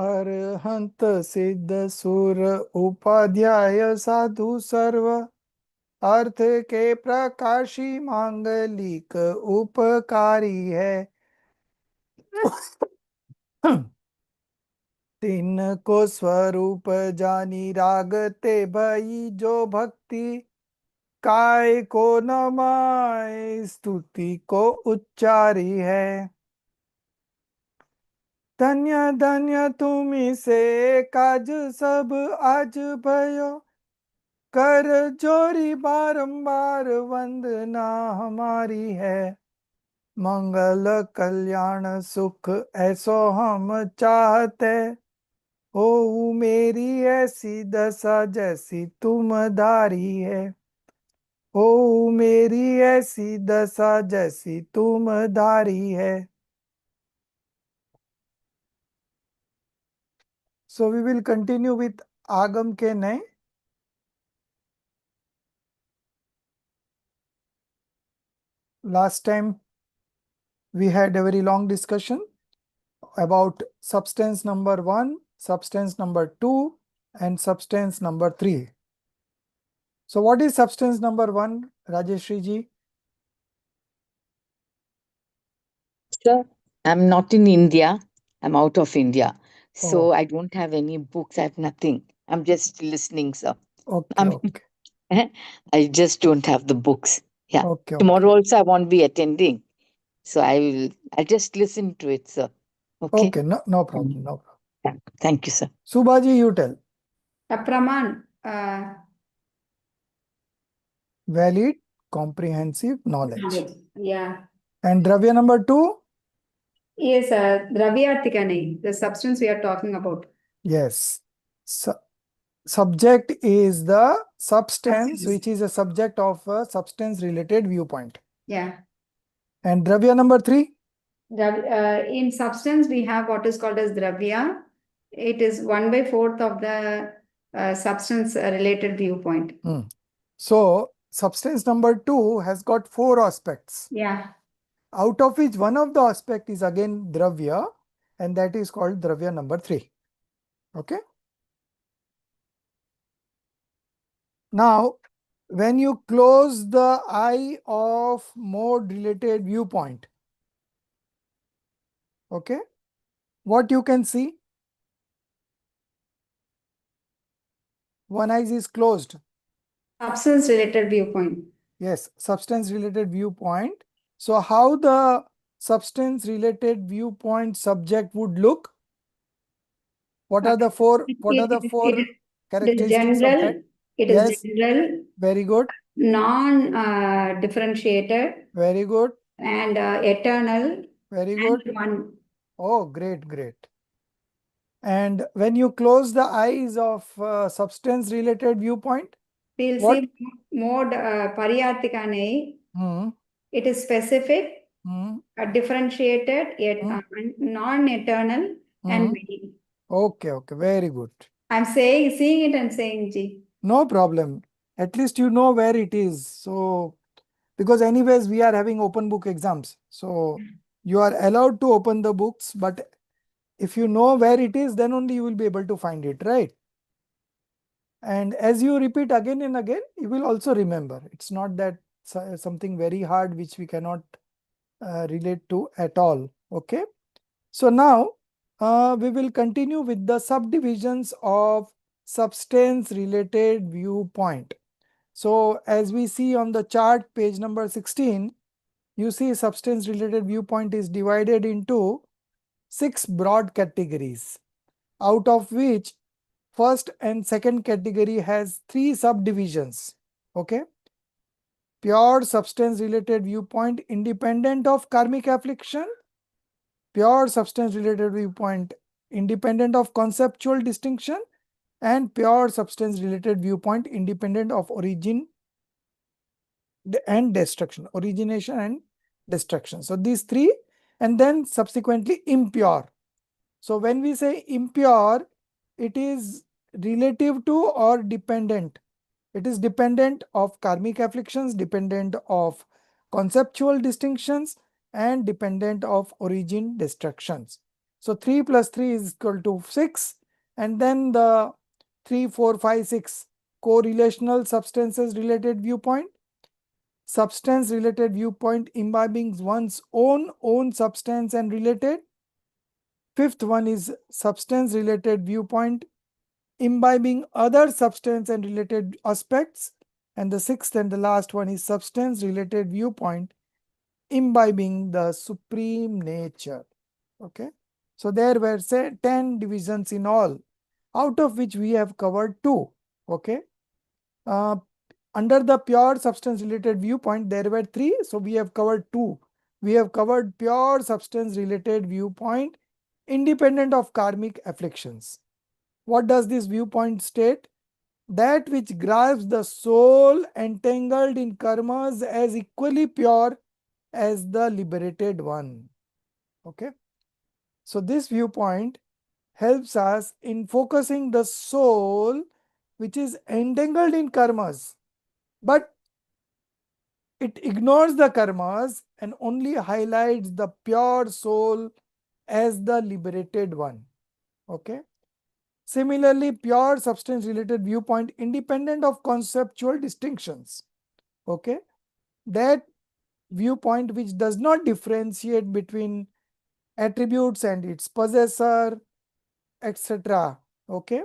अरहंत सिद्ध सुर उपाध्याय साधु सर्व अर्थ के प्रकाशी मांगलिक उपकारी है। तीन को स्वरूप जानी रागते भई जो भक्ति काय को नमाय स्तुति को उच्चारी है। धन्य धन्य तुम्ही से काज सब आज भयो कर जोरी बारंबार वंदना हमारी है। मंगल कल्याण सुख ऐसो हम चाहते हो मेरी ऐसी दशा जैसी तुम धारी है। हो मेरी ऐसी दशा जैसी तुम धारी है। So we will continue with Agam ke Nay. Last time we had a very long discussion about substance number 1, substance number 2 and substance number 3. So what is substance number 1, Rajeshri ji? Sir, I'm not in India. I'm out of India. So Oh. I don't have any books. I have nothing. I'm just listening, sir. Okay, okay. I just don't have the books. Yeah. Okay, Tomorrow okay. also I won't be attending. So I'll just listen to it, sir. Okay. Okay, no problem, no problem. Yeah. Thank you, sir. Subhaji, you tell. Praman, Valid, comprehensive knowledge. yeah. And Dravya number 2? Yes, Dravyartikane, the substance we are talking about. Yes. Subject is the substance which is a subject of a substance related viewpoint. Yeah. And Dravya number 3? In substance, we have what is called as Dravya. It is 1/4 of the substance related viewpoint. So, substance number 2 has got 4 aspects. Yeah. Out of which one of the aspect is again Dravya, and that is called Dravya number 3. Okay. Now, when you close the eye of mode related viewpoint, okay, what you can see? One eye is closed. Substance related viewpoint. Yes, substance related viewpoint. So how the substance related viewpoint subject would look? What are the four characteristics of that? It is general. Very good. Non-differentiated. Very good. And eternal. Very good. And one. Oh, great, great. And when you close the eyes of substance related viewpoint, we'll see mode Pariyartikane. It is specific, differentiated, yet non-eternal and many. Okay, okay, very good. I'm seeing it and saying G. No problem. At least you know where it is. So, because anyways, we are having open book exams. So, you are allowed to open the books, but if you know where it is, then only you will be able to find it, right? And as you repeat again and again, you will also remember. It's not that something very hard which we cannot relate to at all. Okay. So now we will continue with the subdivisions of substance related viewpoint. So as we see on the chart, page number 16, you see substance related viewpoint is divided into 6 broad categories, out of which first and second category has 3 subdivisions. Okay. Pure substance related viewpoint independent of karmic affliction, pure substance related viewpoint independent of conceptual distinction, and pure substance related viewpoint independent of origin and destruction, origination and destruction. So these 3, and then subsequently impure. So when we say impure, it is relative to or dependent. It is dependent of karmic afflictions, dependent of conceptual distinctions, and dependent of origin destructions. So 3 plus 3 is equal to 6. And then the 3, 4, 5, 6 correlational substances related viewpoint. Substance related viewpoint imbibing one's own substance and related. Fifth one is substance related viewpoint imbibing other substance and related aspects. And the sixth and the last one is substance related viewpoint imbibing the supreme nature. Okay. So there were, say, 10 divisions in all, out of which we have covered 2. Okay. Under the pure substance related viewpoint, there were 3. So we have covered 2. We have covered pure substance related viewpoint independent of karmic afflictions. What does this viewpoint state? That which grasps the soul entangled in karmas as equally pure as the liberated one. Okay. So this viewpoint helps us in focusing the soul which is entangled in karmas, but it ignores the karmas and only highlights the pure soul as the liberated one. Okay. Similarly, pure substance related viewpoint independent of conceptual distinctions. Okay. That viewpoint which does not differentiate between attributes and its possessor, etc. Okay,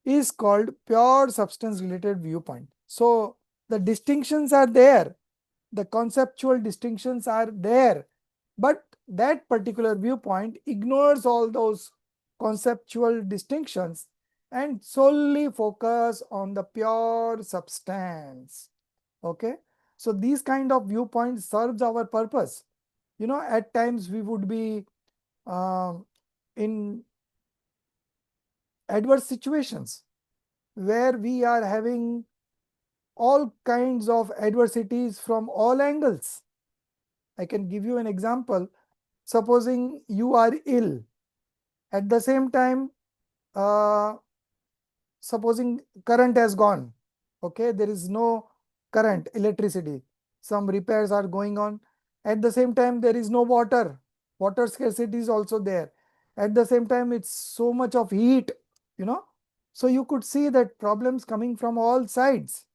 is called pure substance related viewpoint. So the distinctions are there, the conceptual distinctions are there, but that particular viewpoint ignores all those conceptual distinctions and solely focus on the pure substance. Okay, so these kind of viewpoints serves our purpose. You know, at times we would be in adverse situations where we are having all kinds of adversities from all angles. I can give you an example. Supposing you are ill, at the same time, supposing current has gone, okay, there is no current, electricity, some repairs are going on. At the same time, there is no water, water scarcity is also there. At the same time, it's so much of heat, you know. So you could see that problems coming from all sides.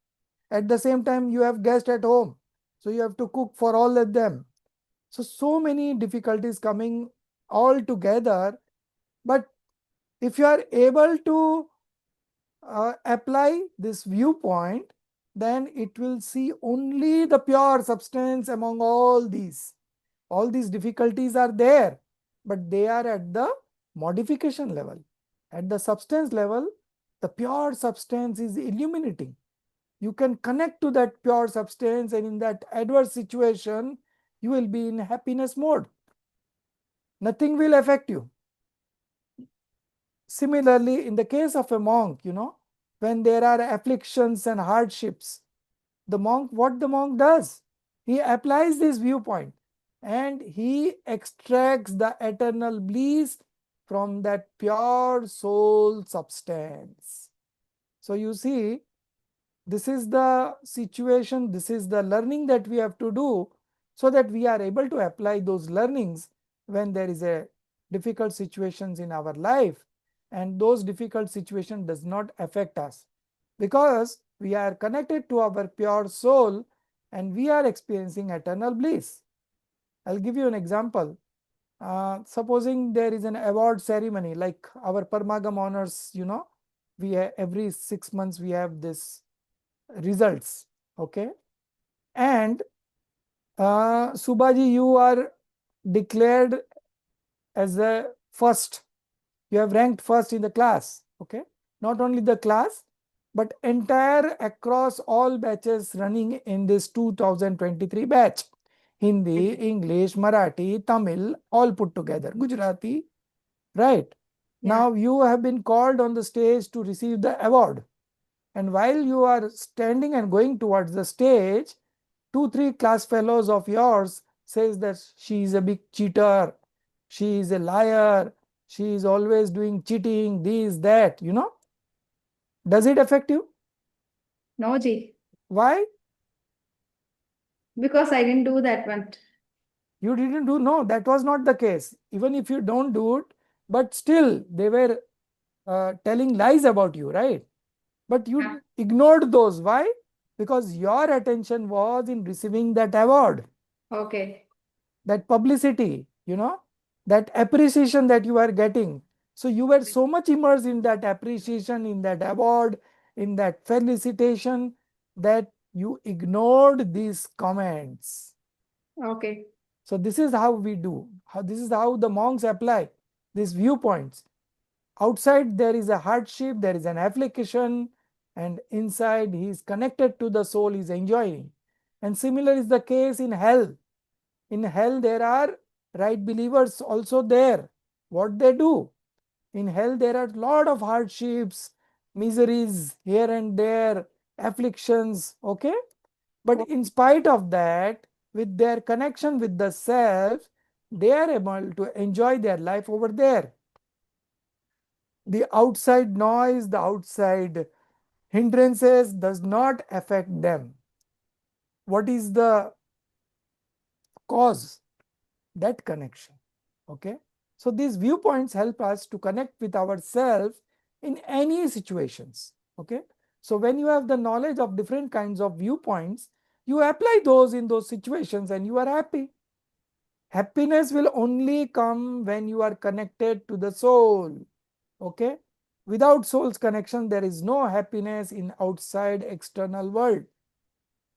At the same time, you have guests at home, so you have to cook for all of them. So many difficulties coming all together. But if you are able to apply this viewpoint, then it will see only the pure substance among all these. All these difficulties are there, but they are at the modification level. At the substance level, the pure substance is illuminating. You can connect to that pure substance, and in that adverse situation, you will be in happiness mode. Nothing will affect you. Similarly, in the case of a monk, you know, when there are afflictions and hardships, what the monk does, he applies this viewpoint and he extracts the eternal bliss from that pure soul substance. So you see, this is the situation, this is the learning that we have to do, so that we are able to apply those learnings when there is a difficult situations in our life, and those difficult situation does not affect us, because we are connected to our pure soul and we are experiencing eternal bliss. I'll give you an example. Supposing there is an award ceremony like our Parmagam honors, you know, every 6 months we have this results. Okay, and Subhaji, you are declared as a first, you have ranked first in the class. Okay, not only the class, but entire across all batches running in this 2023 batch, Hindi, English, Marathi, Tamil, all put together, Gujarati, right? Now you have been called on the stage to receive the award. And while you are standing and going towards the stage, 2-3 class fellows of yours says that she is a big cheater, she is a liar, she is always doing cheating, this, that, you know. Does it affect you? No, Ji. Why? Because I didn't do that one. You didn't do? No, that was not the case. Even if you don't do it, but still they were telling lies about you, right? But you ignored those. Why? Because your attention was in receiving that award, Okay. that publicity, that appreciation that you are getting. So you were so much immersed in that appreciation, in that award, in that felicitation, that you ignored these comments. Okay. So this is how we do. This is how the monks apply these viewpoints. Outside there is a hardship, there is an affliction, and inside he is connected to the soul, he is enjoying. And similar is the case in hell. In hell there are right believers also there. What they do? In hell there are lot of hardships, miseries here and there, afflictions, okay? But in spite of that, with their connection with the self, they are able to enjoy their life over there. The outside noise, the outside hindrances does not affect them. What is the cause? That connection. Okay. So these viewpoints help us to connect with ourselves in any situations. Okay. So when you have the knowledge of different kinds of viewpoints, you apply those in those situations and you are happy. Happiness will only come when you are connected to the soul. Okay. Without soul's connection, there is no happiness in outside external world.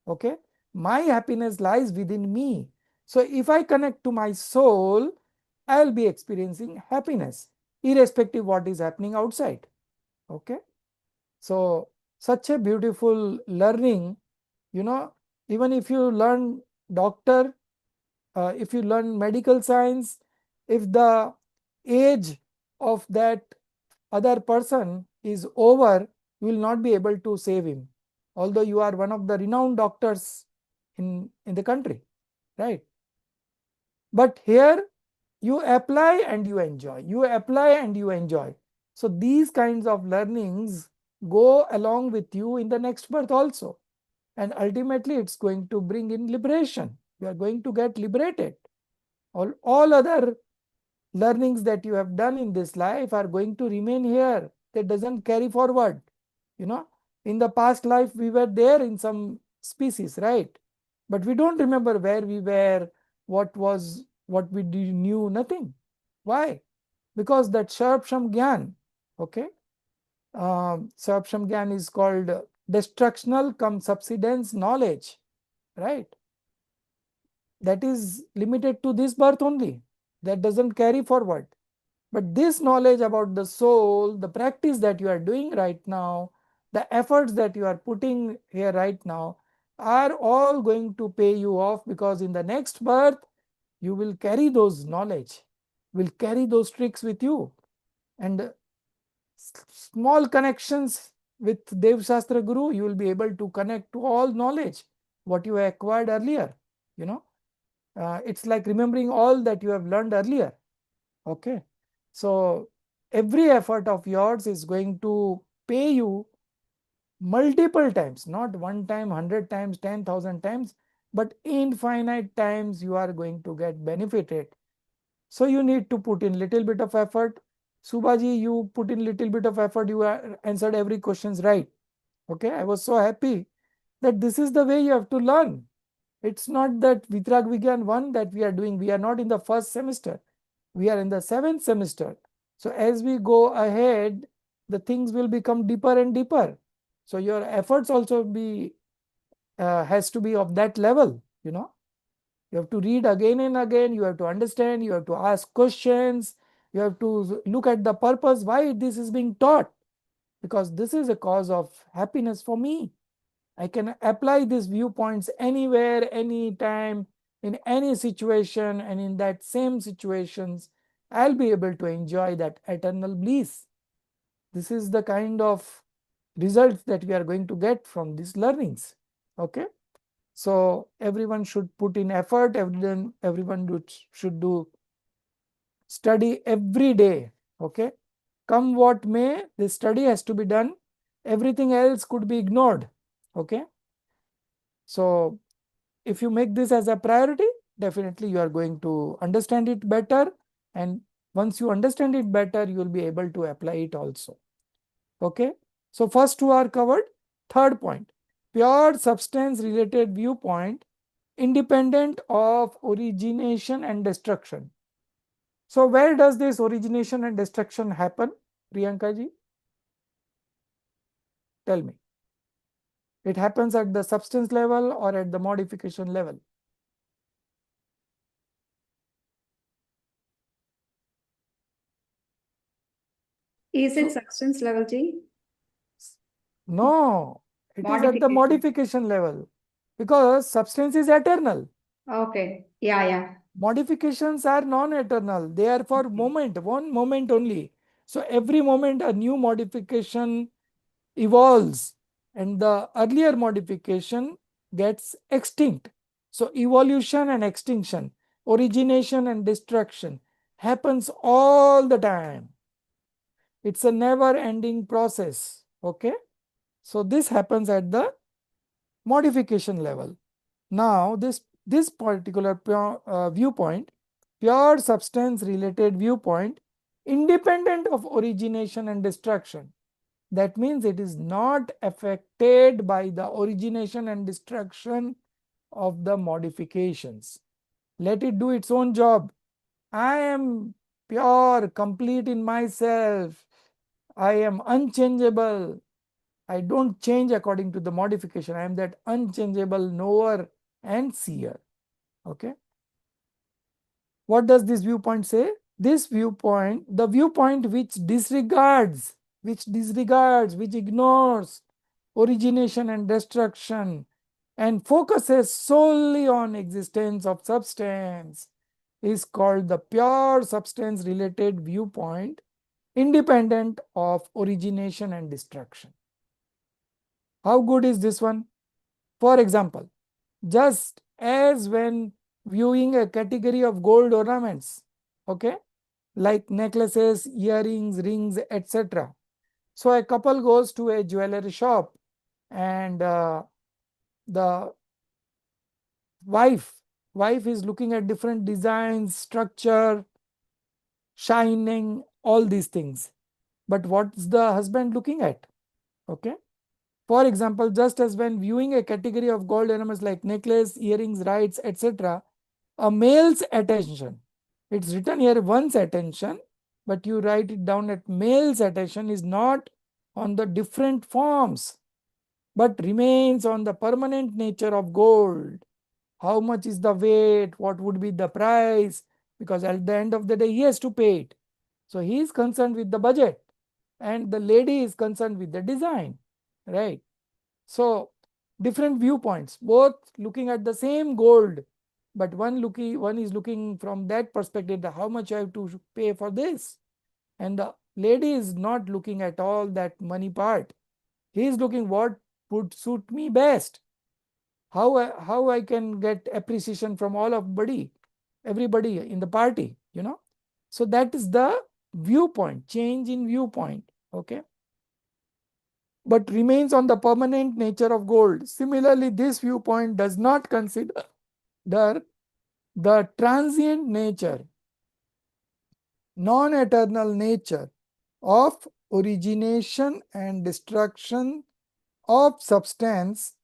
Okay. My happiness lies within me. So if I connect to my soul, I'll be experiencing happiness, irrespective what is happening outside. Okay. So such a beautiful learning, even if you learn doctor, if you learn medical science, if the age of that other person is over, you will not be able to save him, although you are one of the renowned doctors in the country, right? But here you apply and you enjoy, you apply and you enjoy. So these kinds of learnings go along with you in the next birth also, and ultimately it's going to bring in liberation. You are going to get liberated. All other learnings that you have done in this life are going to remain here. That doesn't carry forward. In the past life we were there in some species, right? But we don't remember where we were, what we knew, nothing. Why? Because that Sarvsham Gyan, okay? Sarvsham Gyan is called destructional cum subsidence knowledge, right? That is limited to this birth only. That doesn't carry forward. But this knowledge about the soul, the practice that you are doing right now, the efforts that you are putting here right now are all going to pay you off, because in the next birth, you will carry those knowledge, will carry those tricks with you. And small connections with Dev Shastra Guru, you will be able to connect to all knowledge, what you acquired earlier. It's like remembering all that you have learned earlier. Okay. So every effort of yours is going to pay you multiple times, not one time, 100 times, 10,000 times, but infinite times you are going to get benefited. So you need to put in little bit of effort. Subhaji, you put in little bit of effort, you answered every questions right. Okay, I was so happy that this is the way you have to learn. It's not that Vitrag Vigyan 1 that we are doing. We are not in the first semester. We are in the 7th semester. So as we go ahead, the things will become deeper and deeper. So your efforts also has to be of that level. You have to read again and again. You have to understand. You have to ask questions. You have to look at the purpose why this is being taught, because this is a cause of happiness for me. I can apply these viewpoints anywhere, anytime, in any situation, and in that same situations, I'll be able to enjoy that eternal bliss. This is the kind of results that we are going to get from these learnings. Okay. So everyone should put in effort, everyone should do study every day. Okay. Come what may, this study has to be done. Everything else could be ignored. Okay. So if you make this as a priority, definitely you are going to understand it better, and Once you understand it better, you will be able to apply it also. Okay. So first two are covered. Third point, pure substance related viewpoint independent of origination and destruction. So where does this origination and destruction happen, Priyanka ji? Tell me. It happens at the substance level or at the modification level? Is it substance level, G? No, it is at the Modification. modification level because substance is eternal. Okay. Yeah. Modifications are non-eternal. They are for moment, one moment only. So every moment a new modification evolves and the earlier modification gets extinct. So evolution and extinction, origination and destruction happens all the time. It's a never ending process. Okay. So this happens at the modification level. Now this particular viewpoint, pure substance related viewpoint, independent of origination and destruction. That means it is not affected by the origination and destruction of the modifications. Let it do its own job. I am pure, complete in myself. I am unchangeable. I don't change according to the modification. I am that unchangeable knower and seer. Okay. What does this viewpoint say? This viewpoint, the viewpoint which disregards, which ignores origination and destruction and focuses solely on existence of substance is called the pure substance related viewpoint, independent of origination and destruction. How good is this one? For example, just as when viewing a category of gold ornaments, okay, like necklaces, earrings, rings, etc. So a couple goes to a jewelry shop and the wife is looking at different designs, structure, shining, all these things. But what's the husband looking at? Okay. For example, just as when viewing a category of gold ornaments like necklace, earrings, rides, etc., a male's attention, it's written here one's attention, but you write it down that male's attention is not on the different forms, but remains on the permanent nature of gold. How much is the weight? What would be the price? Because at the end of the day, he has to pay it. So he is concerned with the budget and the lady is concerned with the design, right? So different viewpoints, both looking at the same gold, but one is looking from that perspective, that how much I have to pay for this, and the lady is not looking at all that money part. He is looking what would suit me best, how I can get appreciation from everybody in the party, you know. So that is the viewpoint, change in viewpoint. Okay. But remains on the permanent nature of gold. Similarly, this viewpoint does not consider the transient nature, non-eternal nature of origination and destruction of substance,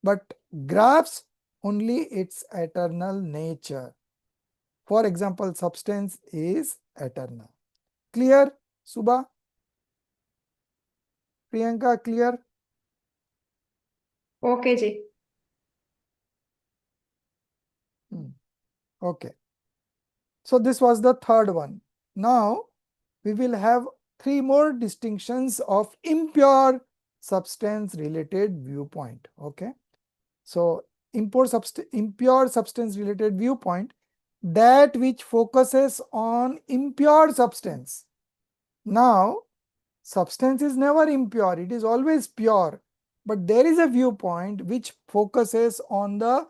but grasps only its eternal nature. For example, substance is eternal. Clear, Subha? Priyanka, clear? Okay, Ji. Okay. So this was the third one. Now we will have three more distinctions of impure substance related viewpoint. Okay. So impure substance related viewpoint, that which focuses on impure substance. Now substance is never impure, it is always pure. But there is a viewpoint which focuses on the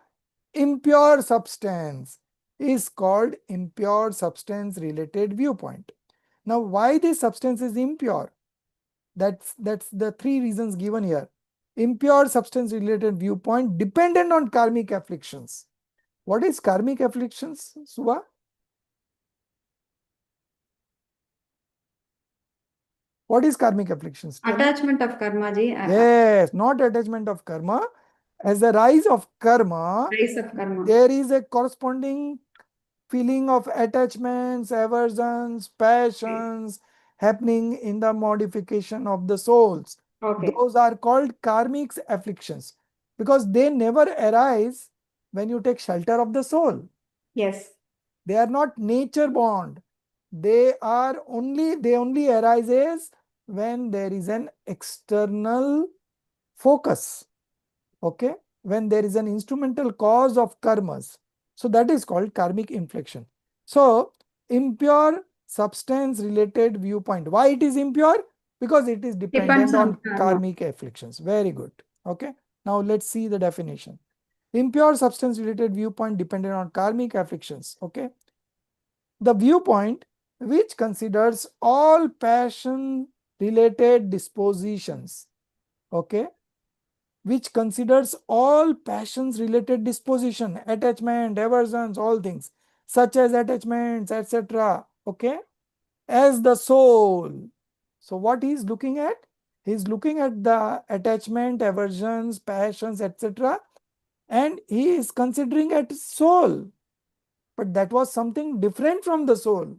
impure substance, is called impure substance related viewpoint. Now, why this substance is impure? That's the three reasons given here. Impure substance related viewpoint dependent on karmic afflictions. What is karmic afflictions, Suba? What is karmic afflictions? Tell me. Attachment of karma, ji. Yes, not attachment of karma. As the rise of karma, Rise of karma. there is a corresponding feeling of attachments, aversions, passions happening in the modification of the souls. Okay. Those are called karmic afflictions because they never arise when you take shelter of the soul. Yes. They are not nature born. They only arises when there is an external focus. Okay, when there is an instrumental cause of karmas. So that is called karmic inflection. So impure substance related viewpoint. Why it is impure? Because it is Depends dependent on on karma. karmic afflictions. Very good. Okay. Now let's see the definition. Impure substance related viewpoint dependent on karmic afflictions. Okay. The viewpoint which considers all passion related dispositions. Okay, which considers all passions related disposition, attachment, aversions, all things such as attachments, etc. Okay, as the soul. So what he is looking at? He is looking at the attachment, aversions, passions, etc. and he is considering at soul. But that was something different from the soul.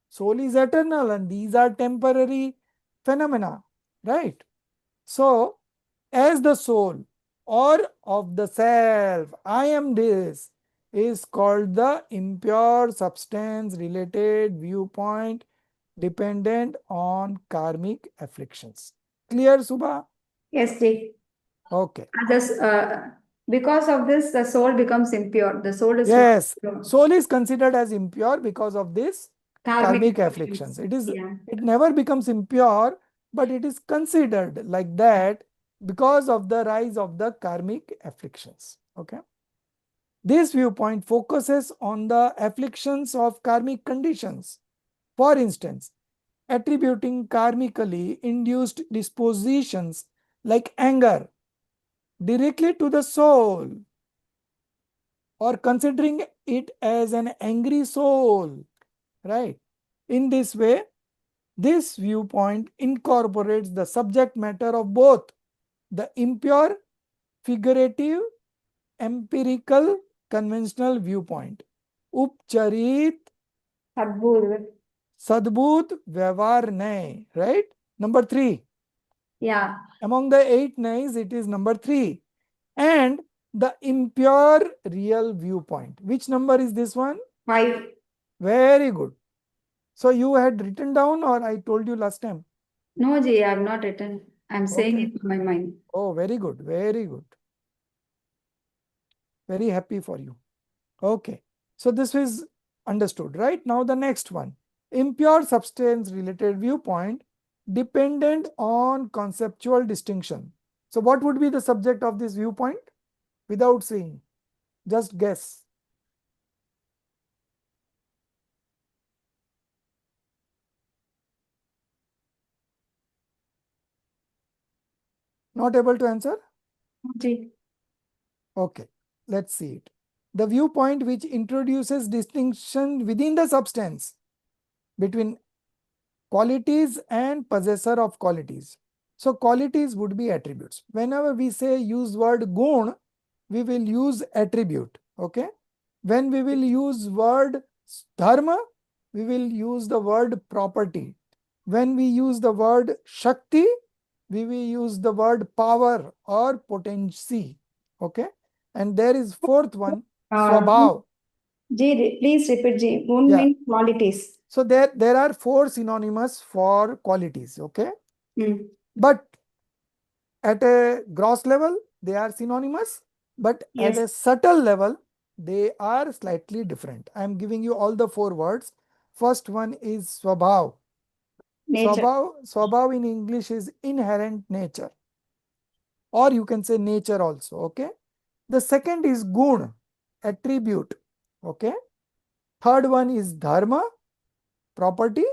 Soul is eternal and these are temporary phenomena, right? So as the soul or of the self, I am this, is called the impure substance related viewpoint dependent on karmic afflictions. Clear, Subha? Yes, ji. Okay. Because of this, the soul becomes impure. The soul is not Yes, pure. soul is considered as impure because of this karmic afflictions. Yeah. It never becomes impure, but it is considered like that because of the rise of the karmic afflictions. Okay. This viewpoint focuses on the afflictions of karmic conditions. For instance, attributing karmically induced dispositions like anger directly to the soul or considering it as an angry soul, right? In this way, this viewpoint incorporates the subject matter of both the impure, figurative, empirical, conventional viewpoint. Upcharit, Adbhut. Sadbhut, Vyavhar Nay, right? Number 3. Yeah. Among the 8 nays, it is number 3. And the impure real viewpoint. Which number is this one? 5. Very good. So you had written down or I told you last time? No, ji, I have not written. I'm saying Okay. it from my mind. Oh, very good. Very good. Very happy for you. Okay. So this is understood, right? Now the next one. Impure substance related viewpoint dependent on conceptual distinction. So what would be the subject of this viewpoint? Without saying, just guess. Not able to answer? Ji. Okay, let's see it. The viewpoint which introduces distinction within the substance between qualities and possessor of qualities. So qualities would be attributes. Whenever we say use word gun, we will use attribute. Okay. When we will use word dharma, we will use the word property. When we use the word shakti, we will use the word power or potency. Okay. And there is fourth one, swabhav. Ji, please repeat, ji. Gun Yeah. means qualities. So there are 4 synonymous for qualities. Okay. Mm. But at a gross level, they are synonymous. But at Yes. a subtle level, they are slightly different. I am giving you all the 4 words. First one is swabhav. Nature. Swabhav in English is inherent nature. Or you can say nature also. Okay. The second is gun, attribute. Okay. Third one is dharma, property.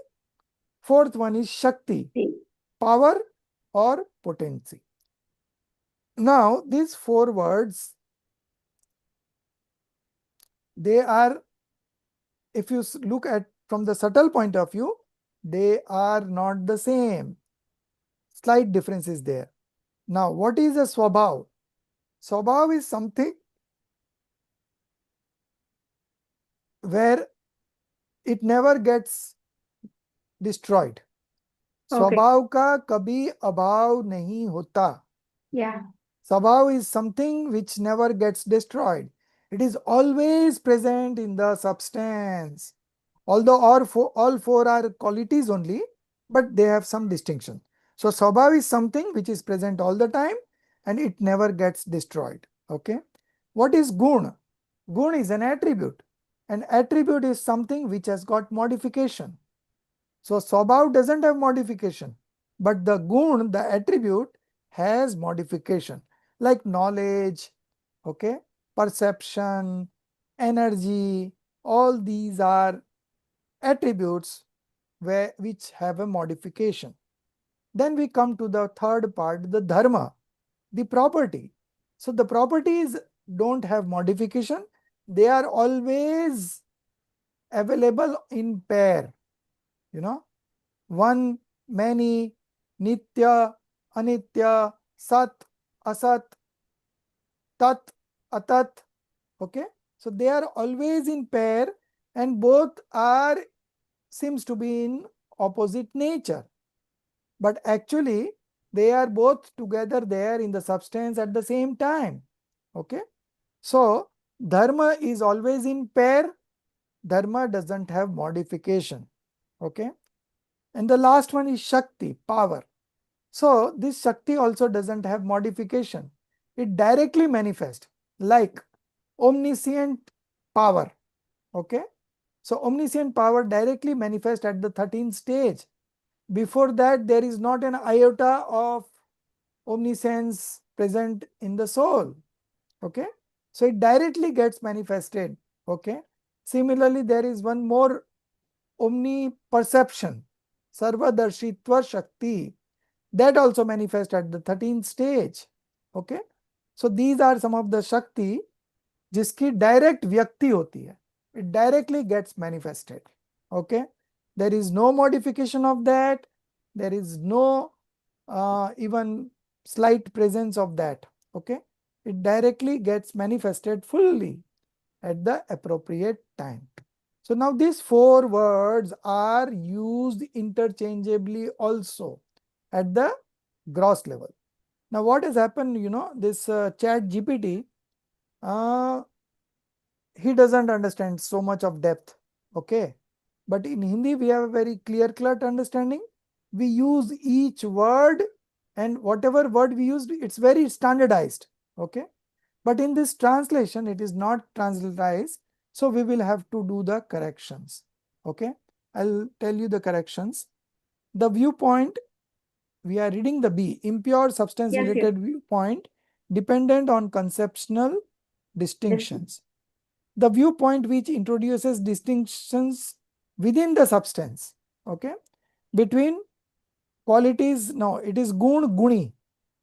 Fourth one is shakti, power or potency. Now, these 4 words, they are, if you look at from the subtle point of view, they are not the same. slight difference is there. Now, what is a swabhav? Swabhav is something where it never gets destroyed. Okay. स्वभाव का कभी अभाव नहीं होता. Yeah. Swabhav is something which never gets destroyed. It is always present in the substance. Although all four are qualities only, but they have some distinction. So swabhav is something which is present all the time and it never gets destroyed. Okay. What is gun? Gun is an attribute. An attribute is something which has got modification. So swabhav doesn't have modification, but the gun, the attribute, has modification like knowledge, okay, perception, energy. All these are attributes which have a modification. Then we come to the third part, the dharma, the property. So the properties don't have modification. They are always available in pair. One, many, nitya, anitya, sat, asat, tat, atat. Okay. So they are always in pair and both seems to be in opposite nature. But actually they are both together there in the substance at the same time. Okay. So dharma is always in pair. Dharma doesn't have modification. Okay. And the last one is Shakti, power. So this Shakti also doesn't have modification. It directly manifests like omniscient power. Okay. So omniscient power directly manifests at the 13th stage. Before that, there is not an iota of omniscience present in the soul. Okay. So it directly gets manifested. Okay. Similarly, there is one more omniperception, Sarvadarshitva Shakti. That also manifests at the 13th stage. Okay. So these are some of the Shakti जिसकी direct व्यक्ति होती है. It directly gets manifested. Okay. There is no modification of that. There is no even slight presence of that. Okay. It directly gets manifested fully at the appropriate time. So now these four words are used interchangeably also at the gross level. Now what has happened, this chat GPT, he doesn't understand so much of depth. Okay. But in Hindi, we have a very clear-cut understanding. We use each word and whatever word we use, it's very standardized. Okay. But in this translation, it is not transliterized. So we will have to do the corrections. Okay. I'll tell you the corrections. The viewpoint, we are reading the B, impure substance related viewpoint dependent on conceptual distinctions. The viewpoint which introduces distinctions within the substance, okay, between qualities. Now it is gun, guni.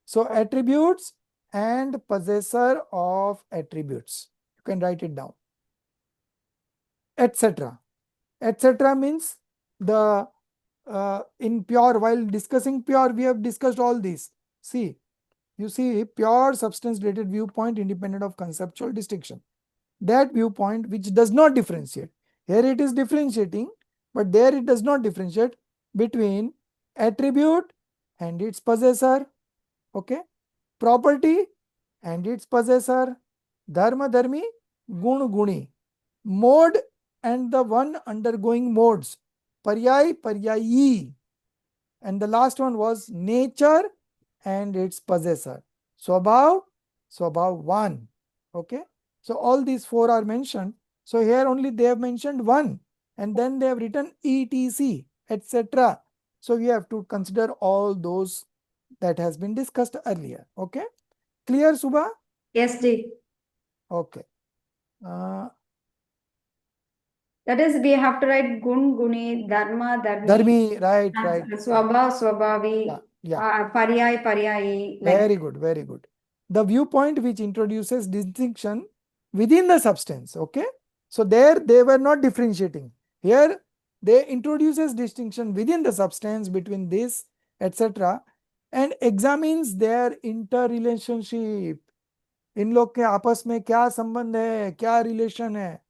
So attributes and possessor of attributes. You can write it down. Etc. Etc. means the in pure, while discussing pure, we have discussed all these. See, you see pure substance related viewpoint independent of conceptual distinction. That viewpoint which does not differentiate. Here it is differentiating, but there it does not differentiate between attribute and its possessor. Okay. Property and its possessor. Dharma, dharmi, gun, guni. Mode and the one undergoing modes. Paryay, paryayi. And the last one was nature and its possessor. Swabhav, swabhav one. Okay. So all these four are mentioned. So here only they have mentioned one and then they have written etc, etc. So we have to consider all those that has been discussed earlier. Okay. Clear, Subha? Yes, D. Okay. That is, we have to write gun, guni, dharma, dharmi, Dharmi, right. swabhav, swabhavi, Yeah. paryay, paryayi. Very good, very good. The viewpoint which introduces distinction within the substance. Okay. So there they were not differentiating. Here they introduces distinction within the substance between this, etc. and examines their interrelationship. इन लोग के आपस में क्या संबंध है, क्या relation है,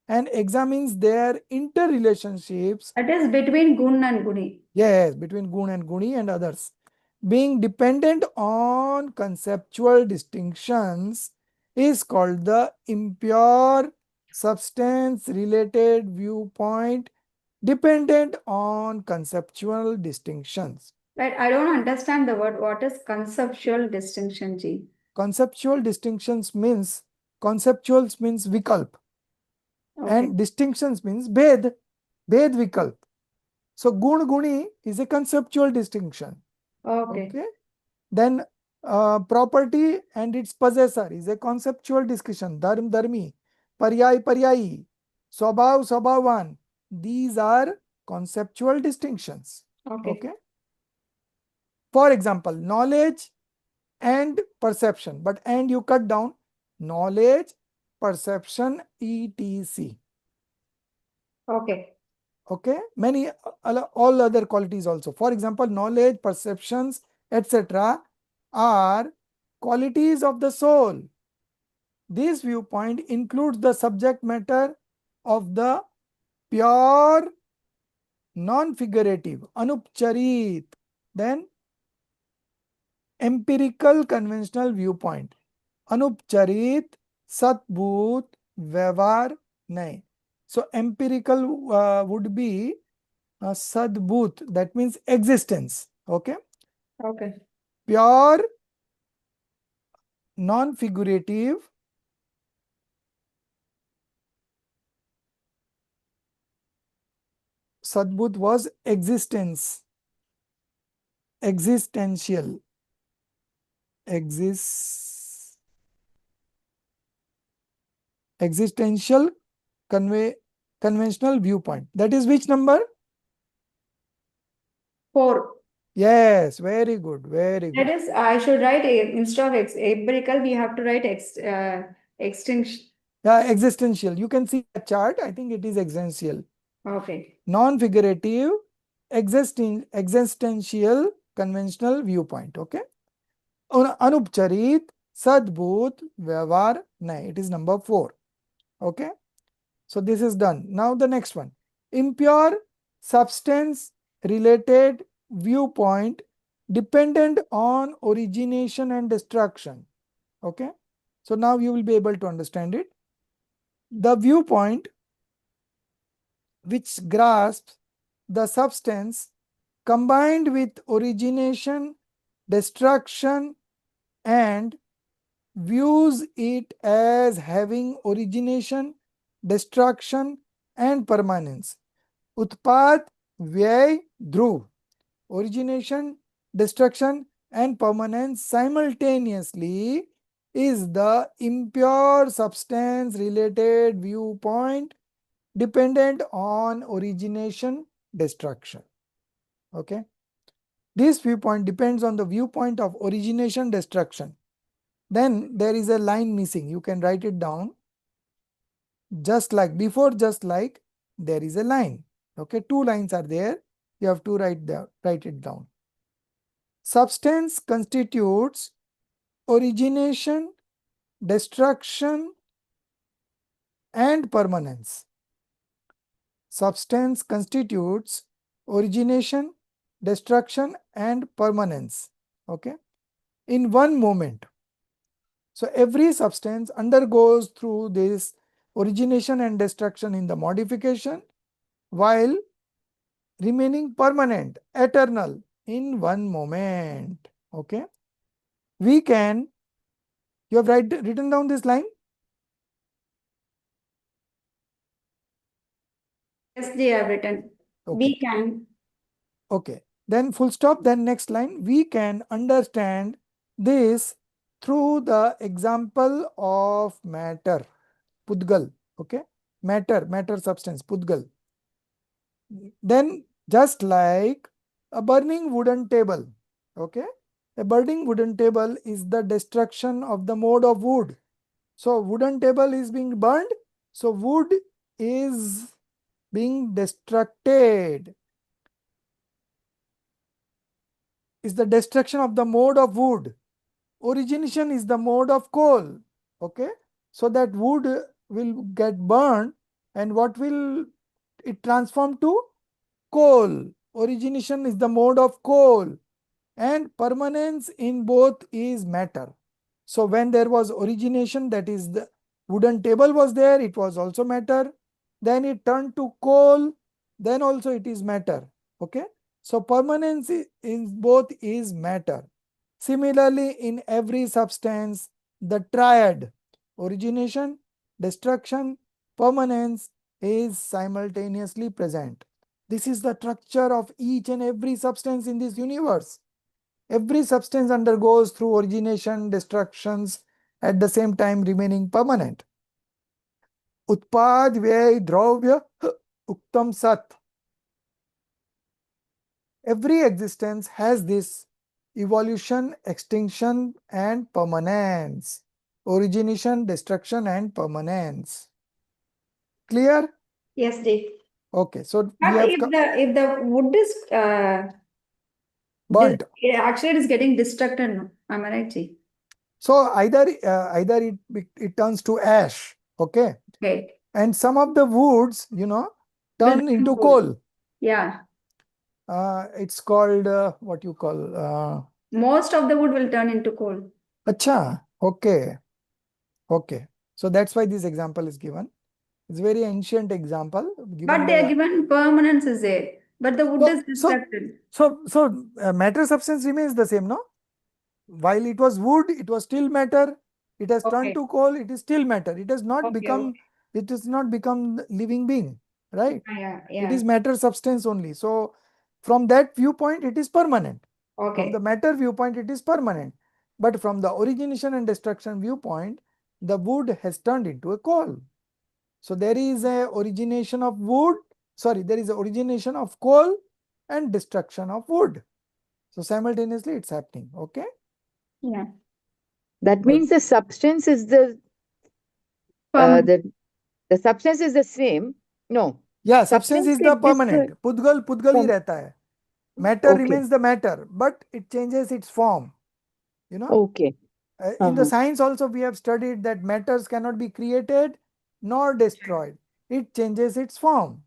and examines their interrelationships. That is between gun and guni. Yes, between gun and guni and others, being dependent on conceptual distinctions, is called the impure substance related viewpoint dependent on conceptual distinctions. Right. I don't understand the word. What is conceptual distinction, Ji? Conceptual distinctions means, conceptuals means vikalp, Okay. and distinctions means bhed vikalp. So gun guni is a conceptual distinction. Okay. Okay. Then property and its possessor is a conceptual discussion. Dharm dharmi, paryayi, swabhav swabhavan. These are conceptual distinctions. Okay. Okay. For example, knowledge and perception, but and you cut down knowledge, perception, etc. Okay. Okay, many all other qualities also. For example, knowledge, perceptions, etc. are qualities of the soul. This viewpoint includes the subject matter of the pure non-figurative, anupcharit, then empirical conventional viewpoint, anupcharit, satbhut, व्यवहार नहीं. So empirical would be sadbhut, that means existence. Okay. Okay. Pure non-figurative sadbhut was existence, existential, existential conventional viewpoint. That is which number? 4. Yes, very good, very That good. is, I should write instead of empirical, we have to write extinction. Yeah, existential. You can see a chart. I think it is existential. Okay. Non-figurative, existential conventional viewpoint. Okay. Anupcharit, sadbhut, vyavhar, nahi. It is number 4. Okay. So this is done. Now the next one. Impure substance related viewpoint dependent on origination and destruction. Okay. So now you will be able to understand it. The viewpoint which grasps the substance combined with origination, destruction, and views it as having origination, destruction, and permanence. Utpad, Vyay, Dhruv. Origination, destruction, and permanence simultaneously is the impure substance related viewpoint dependent on origination, destruction. Okay. This viewpoint depends on the viewpoint of origination, destruction. Then there is a line missing. You can write it down. Just like before, just like there is a line. Okay, 2 lines are there. You have to write it down. Substance constitutes origination, destruction, and permanence. Substance constitutes origination, destruction, and permanence. Okay, in one moment. So every substance undergoes through this origination and destruction in the modification while remaining permanent, eternal in one moment. Okay. We can, you have written down this line? Yes, they have written. Okay. We can. Okay. Then full stop, then next line. We can understand this through the example of matter, Pudgal. Okay. Matter substance, Pudgal. Then just like a burning wooden table. Okay. A burning wooden table is the destruction of the mode of wood. So wooden table is being burned. So wood is being destructed. is the destruction of the mode of wood. Origination is the mode of coal. Okay. So that wood will get burned, and what will it transform to? Coal. Origination is the mode of coal, and permanence in both is matter. So when there was origination, that is the wooden table was there, it was also matter. Then it turned to coal, then also it is matter. Okay. So permanence in both is matter. Similarly, in every substance, the triad, origination, destruction, permanence, is simultaneously present. This is the structure of each and every substance in this universe. Every substance undergoes through origination, destructions, at the same time remaining permanent. Utpad Vyay Dravya Uktam Sat. Every existence has this evolution, extinction, and permanence. Origination, destruction, and permanence. Clear? Yes, Dave. Okay, so we But have if the wood is burnt. actually it is getting destructed, no? Am I right, Ji? So either it turns to ash, okay, Okay. and some of the woods, Will turn become into coal. coal. Yeah. It's called what you call. Most of the wood will turn into coal. Acha, okay, okay. So that's why this example is given. It's a very ancient example given But they by. are given permanence is there. But the wood is destructed. Matter substance remains the same, no? While it was wood, it was still matter. It has turned Okay. to coal. It is still matter. It has not Okay. become. It has not become living being, right? Yeah. It Yeah. is matter substance only. So from that viewpoint, it is permanent. From the Okay. matter viewpoint, it is permanent. But from the origination and destruction viewpoint, the wood has turned into a coal. So there is a origination of wood. Sorry, there is a origination of coal and destruction of wood. So simultaneously, it's happening. Okay. Yeah. That Good. means the substance is the Permanent. the substance is the same. No. Yeah, substance is the get permanent. destroyed. Pudgal ही रहता है. Matter Okay. remains the matter, but it changes its form. You know. Okay. In the Uh-huh. science also we have studied that matters cannot be created nor destroyed. It changes its form.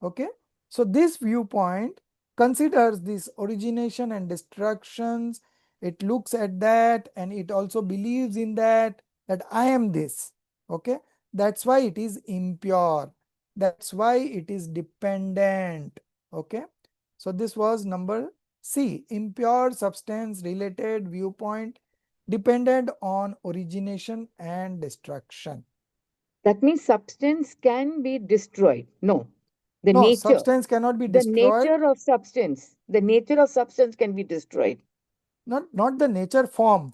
Okay. So this viewpoint considers this origination and destructions. It looks at that and it also believes in that I am this. Okay. That's why it is impure. That's why it is dependent. Okay. So this was number C, impure substance related viewpoint dependent on origination and destruction. That means substance can be destroyed. No. No, substance cannot be The destroyed. nature of substance. The nature of substance can be destroyed. Not the nature, form.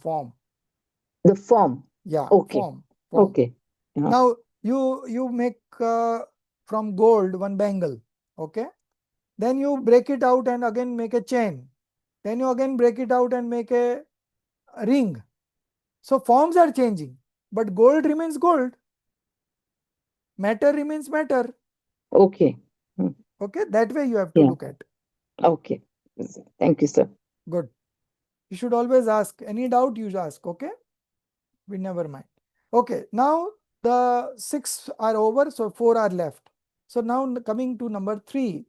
The form. Yeah, Okay. form. Okay. Uh-huh. Now you make from gold one bangle. Okay. Then you break it out and again make a chain. Then you again break it out and make a ring. So forms are changing, but gold remains gold. Matter remains matter. Okay. Okay, that way you have to Yeah. look at. Okay. Thank you, sir. Good. You should always ask. Any doubt you ask. Okay. We never mind. Okay. Now the 6 are over, so 4 are left. So now coming to number 3,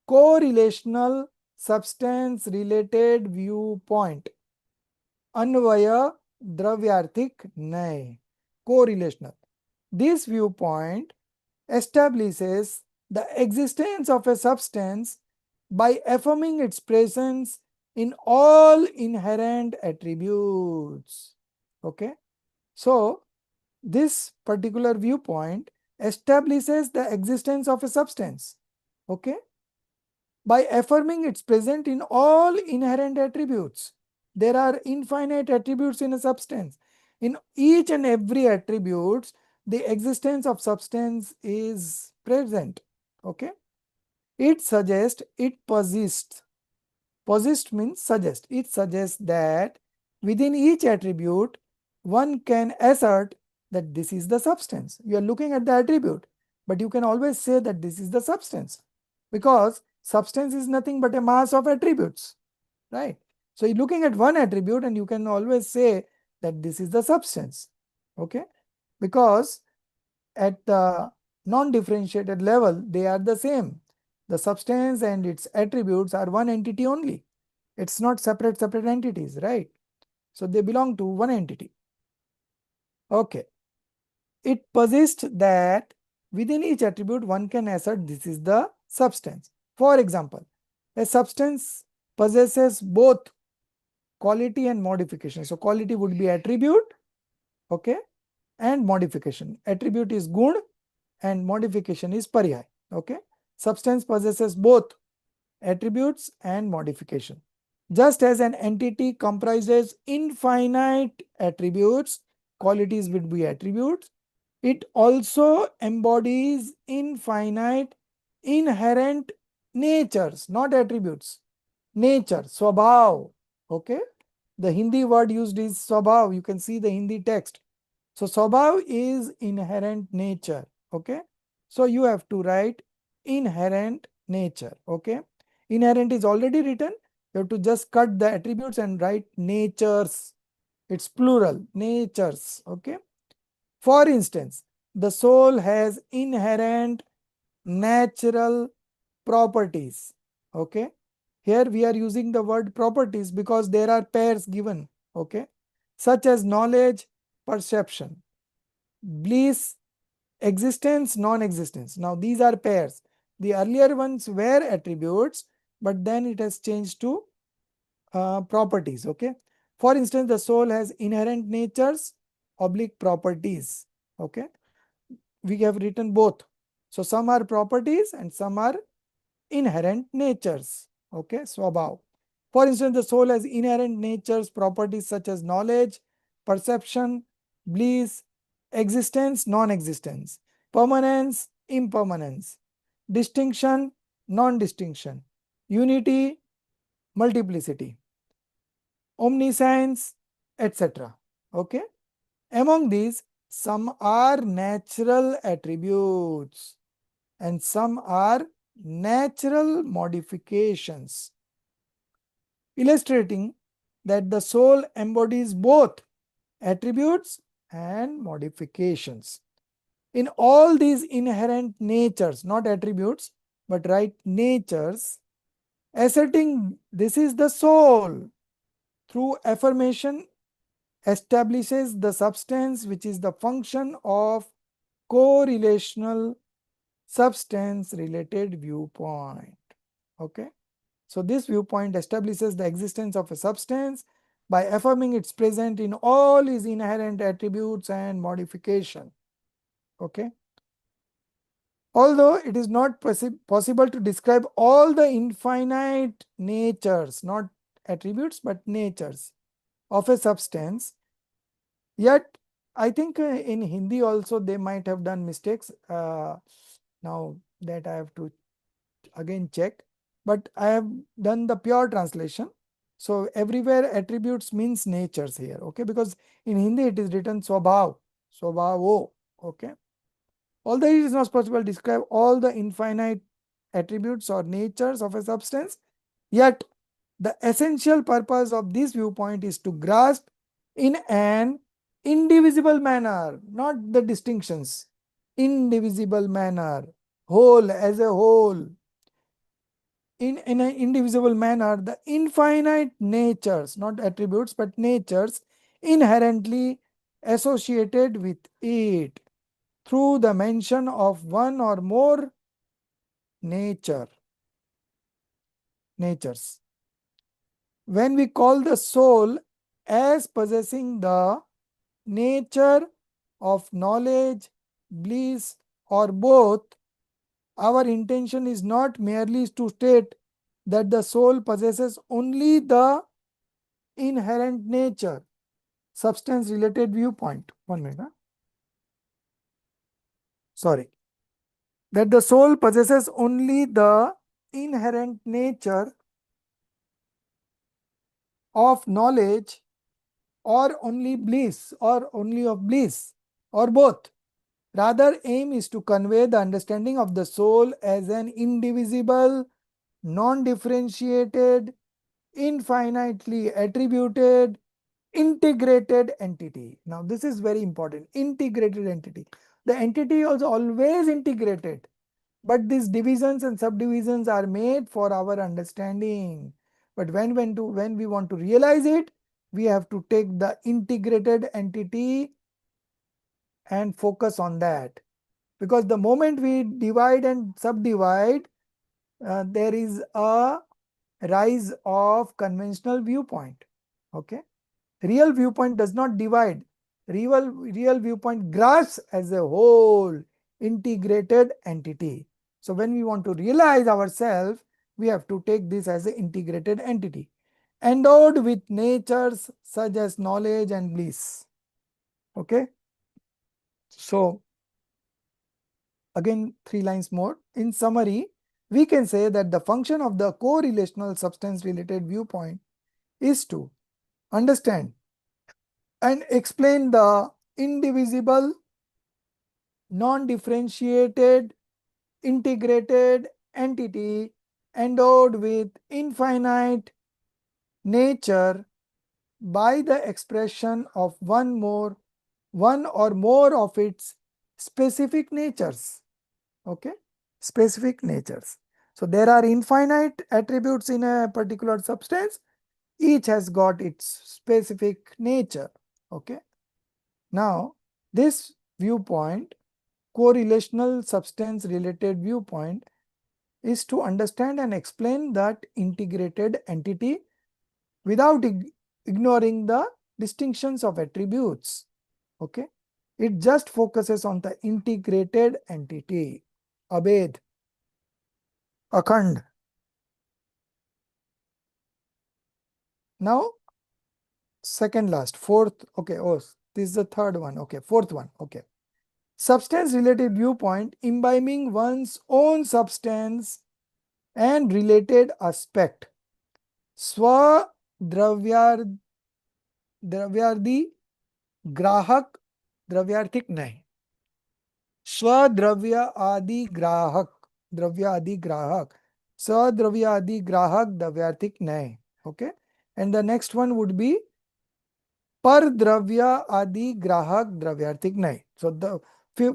correlational substance related viewpoint. Anvaya dravyarthik nay. Correlational. This viewpoint establishes the existence of a substance by affirming its presence in all inherent attributes. Okay. So this particular viewpoint establishes the existence of a substance. Okay. By affirming its present in all inherent attributes. There are infinite attributes in a substance. In each and every attributes, the existence of substance is present. Okay. It suggests, it persists. Persist means suggest. It suggests that within each attribute, one can assert that this is the substance. You are looking at the attribute, but you can always say that this is the substance, because substance is nothing but a mass of attributes. right? So you're looking at one attribute and you can always say that this is the substance, okay? Because at the non-differentiated level, they are the same. The substance and its attributes are one entity only. It's not separate entities, right? So they belong to one entity. Okay. It persists that within each attribute, one can assert this is the substance. For example, a substance possesses both quality and modification. So quality would be attribute, okay, and modification. Attribute is gun and modification is paryay, okay. Substance possesses both attributes and modification. Just as an entity comprises infinite attributes, qualities would be attributes, it also embodies infinite inherent natures, not attributes. Nature, swabhav, okay. The Hindi word used is swabhav. You can see the Hindi text. So swabhav is inherent nature, okay. So you have to write inherent nature, okay. Inherent is already written. You have to just cut the attributes and write natures. It's plural, natures, okay. For instance, the soul has inherent natural properties, okay. Here we are using the word properties because there are pairs given, okay, such as knowledge, perception, bliss, existence, non-existence. Now these are pairs. The earlier ones were attributes, but then it has changed to properties, okay. For instance, the soul has inherent natures oblique properties, okay. We have written both. So some are properties and some are inherent natures, okay, swabhav. For instance, the soul has inherent natures, properties such as knowledge, perception, bliss, existence, non-existence, permanence, impermanence, distinction, non-distinction, unity, multiplicity, omniscience, etc. Okay. Among these, some are natural attributes and some are natural modifications, illustrating that the soul embodies both attributes and modifications. In all these inherent natures, not attributes, but right natures, asserting this is the soul through affirmation establishes the substance which is the function of correlational substance related viewpoint. Okay. So this viewpoint establishes the existence of a substance by affirming its present in all its inherent attributes and modification. Okay. Although it is not possible to describe all the infinite natures, not attributes, but natures of a substance, yet I think in Hindi also they might have done mistakes. Now that I have to again check, but I have done the pure translation. So everywhere attributes means natures here, okay, because in Hindi it is written swabhav, swabhavo, okay. Although it is not possible to describe all the infinite attributes or natures of a substance, yet the essential purpose of this viewpoint is to grasp in an indivisible manner, not the distinctions, indivisible manner, whole as a whole, in an indivisible manner, the infinite natures, not attributes, but natures inherently associated with it through the mention of one or more natures. When we call the soul as possessing the nature of knowledge, bliss, or both, our intention is not merely to state that the soul possesses only the inherent nature, substance related viewpoint. 1 minute. Sorry. That the soul possesses only the inherent nature of knowledge or only bliss or only of bliss or both. Rather, aim is to convey the understanding of the soul as an indivisible, non-differentiated, infinitely attributed integrated entity. Now this is very important. Integrated entity. The entity is always integrated, but these divisions and subdivisions are made for our understanding. But when we want to realize it, we have to take the integrated entity and focus on that. Because the moment we divide and subdivide, there is a rise of conventional viewpoint. Okay. Real viewpoint does not divide. Real viewpoint grasps as a whole integrated entity. So when we want to realize ourselves, we have to take this as an integrated entity, endowed with natures such as knowledge and bliss. Okay. So again, 3 lines more. In summary, we can say that the function of the correlational substance related viewpoint is to understand and explain the indivisible, non-differentiated, integrated entity endowed with infinite nature by the expression of one or more of its specific natures. Okay, specific natures. So there are infinite attributes in a particular substance. Each has got its specific nature. Okay. Now, this viewpoint, correlational substance related viewpoint, is to understand and explain that integrated entity without ignoring the distinctions of attributes. Okay. It just focuses on the integrated entity. Abhed, Akhand. Now, second last, fourth. Okay. Oh, this is the third one. Okay. Fourth one. Okay. Substance related viewpoint, imbibing one's own substance and related aspect. Swa द्रव्यार्दी ग्राहक द्रव्यार्थिक नहीं. स्वद्रव्य आदि ग्राहक सद्रव्य आदि ग्राहक द्रव्यार्थिक नहीं. Okay, and the next one would be पर द्रव्य आदि ग्राहक द्रव्यार्थिक नहीं. So the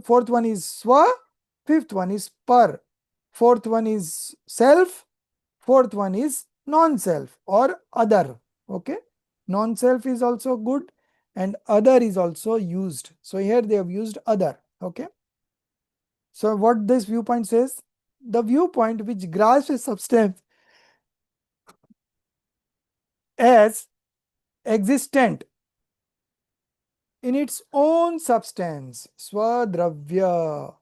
fourth one is swa, fifth one is par, fourth one is self, fourth one is non-self or other. Okay, non-self is also good and other is also used. So here they have used other. Okay. So what this viewpoint says, the viewpoint which grasps a substance as existent in its own substance, swadravya.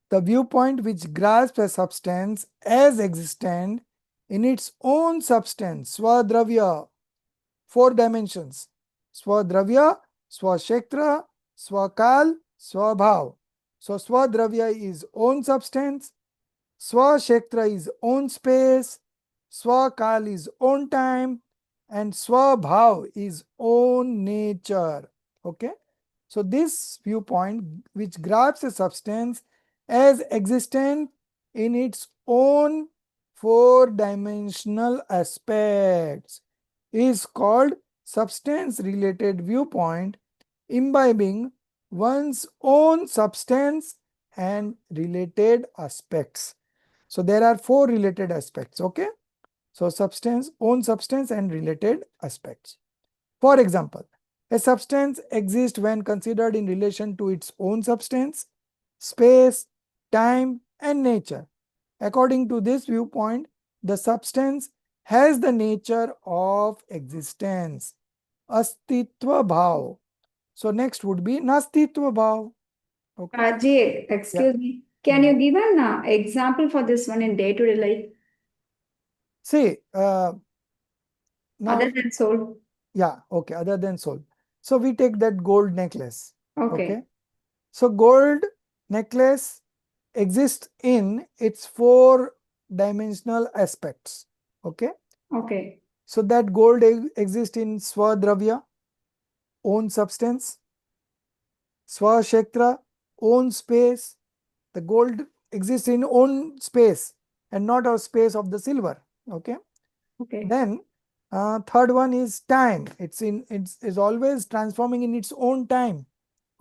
The viewpoint which grasps a substance as existent in its own substance, swadravya, 4 dimensions, swadravya, swakshetra, swakal, swabhav. So swadravya is own substance, swakshetra is own space, swakal is own time, and swabhav is own nature. Okay. So this viewpoint which grasps a substance as existent in its own 4-dimensional aspects is called substance related viewpoint, imbibing one's own substance and related aspects. So there are 4 related aspects. Okay. So substance, own substance and related aspects. For example, a substance exists when considered in relation to its own substance, space, time, and nature. According to this viewpoint, the substance has the nature of existence. Astitva bhav. So next would be nastitva bhav. Okay. Jay, Yeah. excuse me. Can you give an example for this one in day-to-day life See, now, other than soul? yeah, okay, other than soul. So we take that gold necklace. Okay. So gold necklace exists in its 4-dimensional aspects. Okay. Okay. So that gold exists in swadravya, own substance, swashetra, own space. The gold exists in own space and not a space of the silver. Okay. Okay. Then Third one is time. It's always transforming in its own time.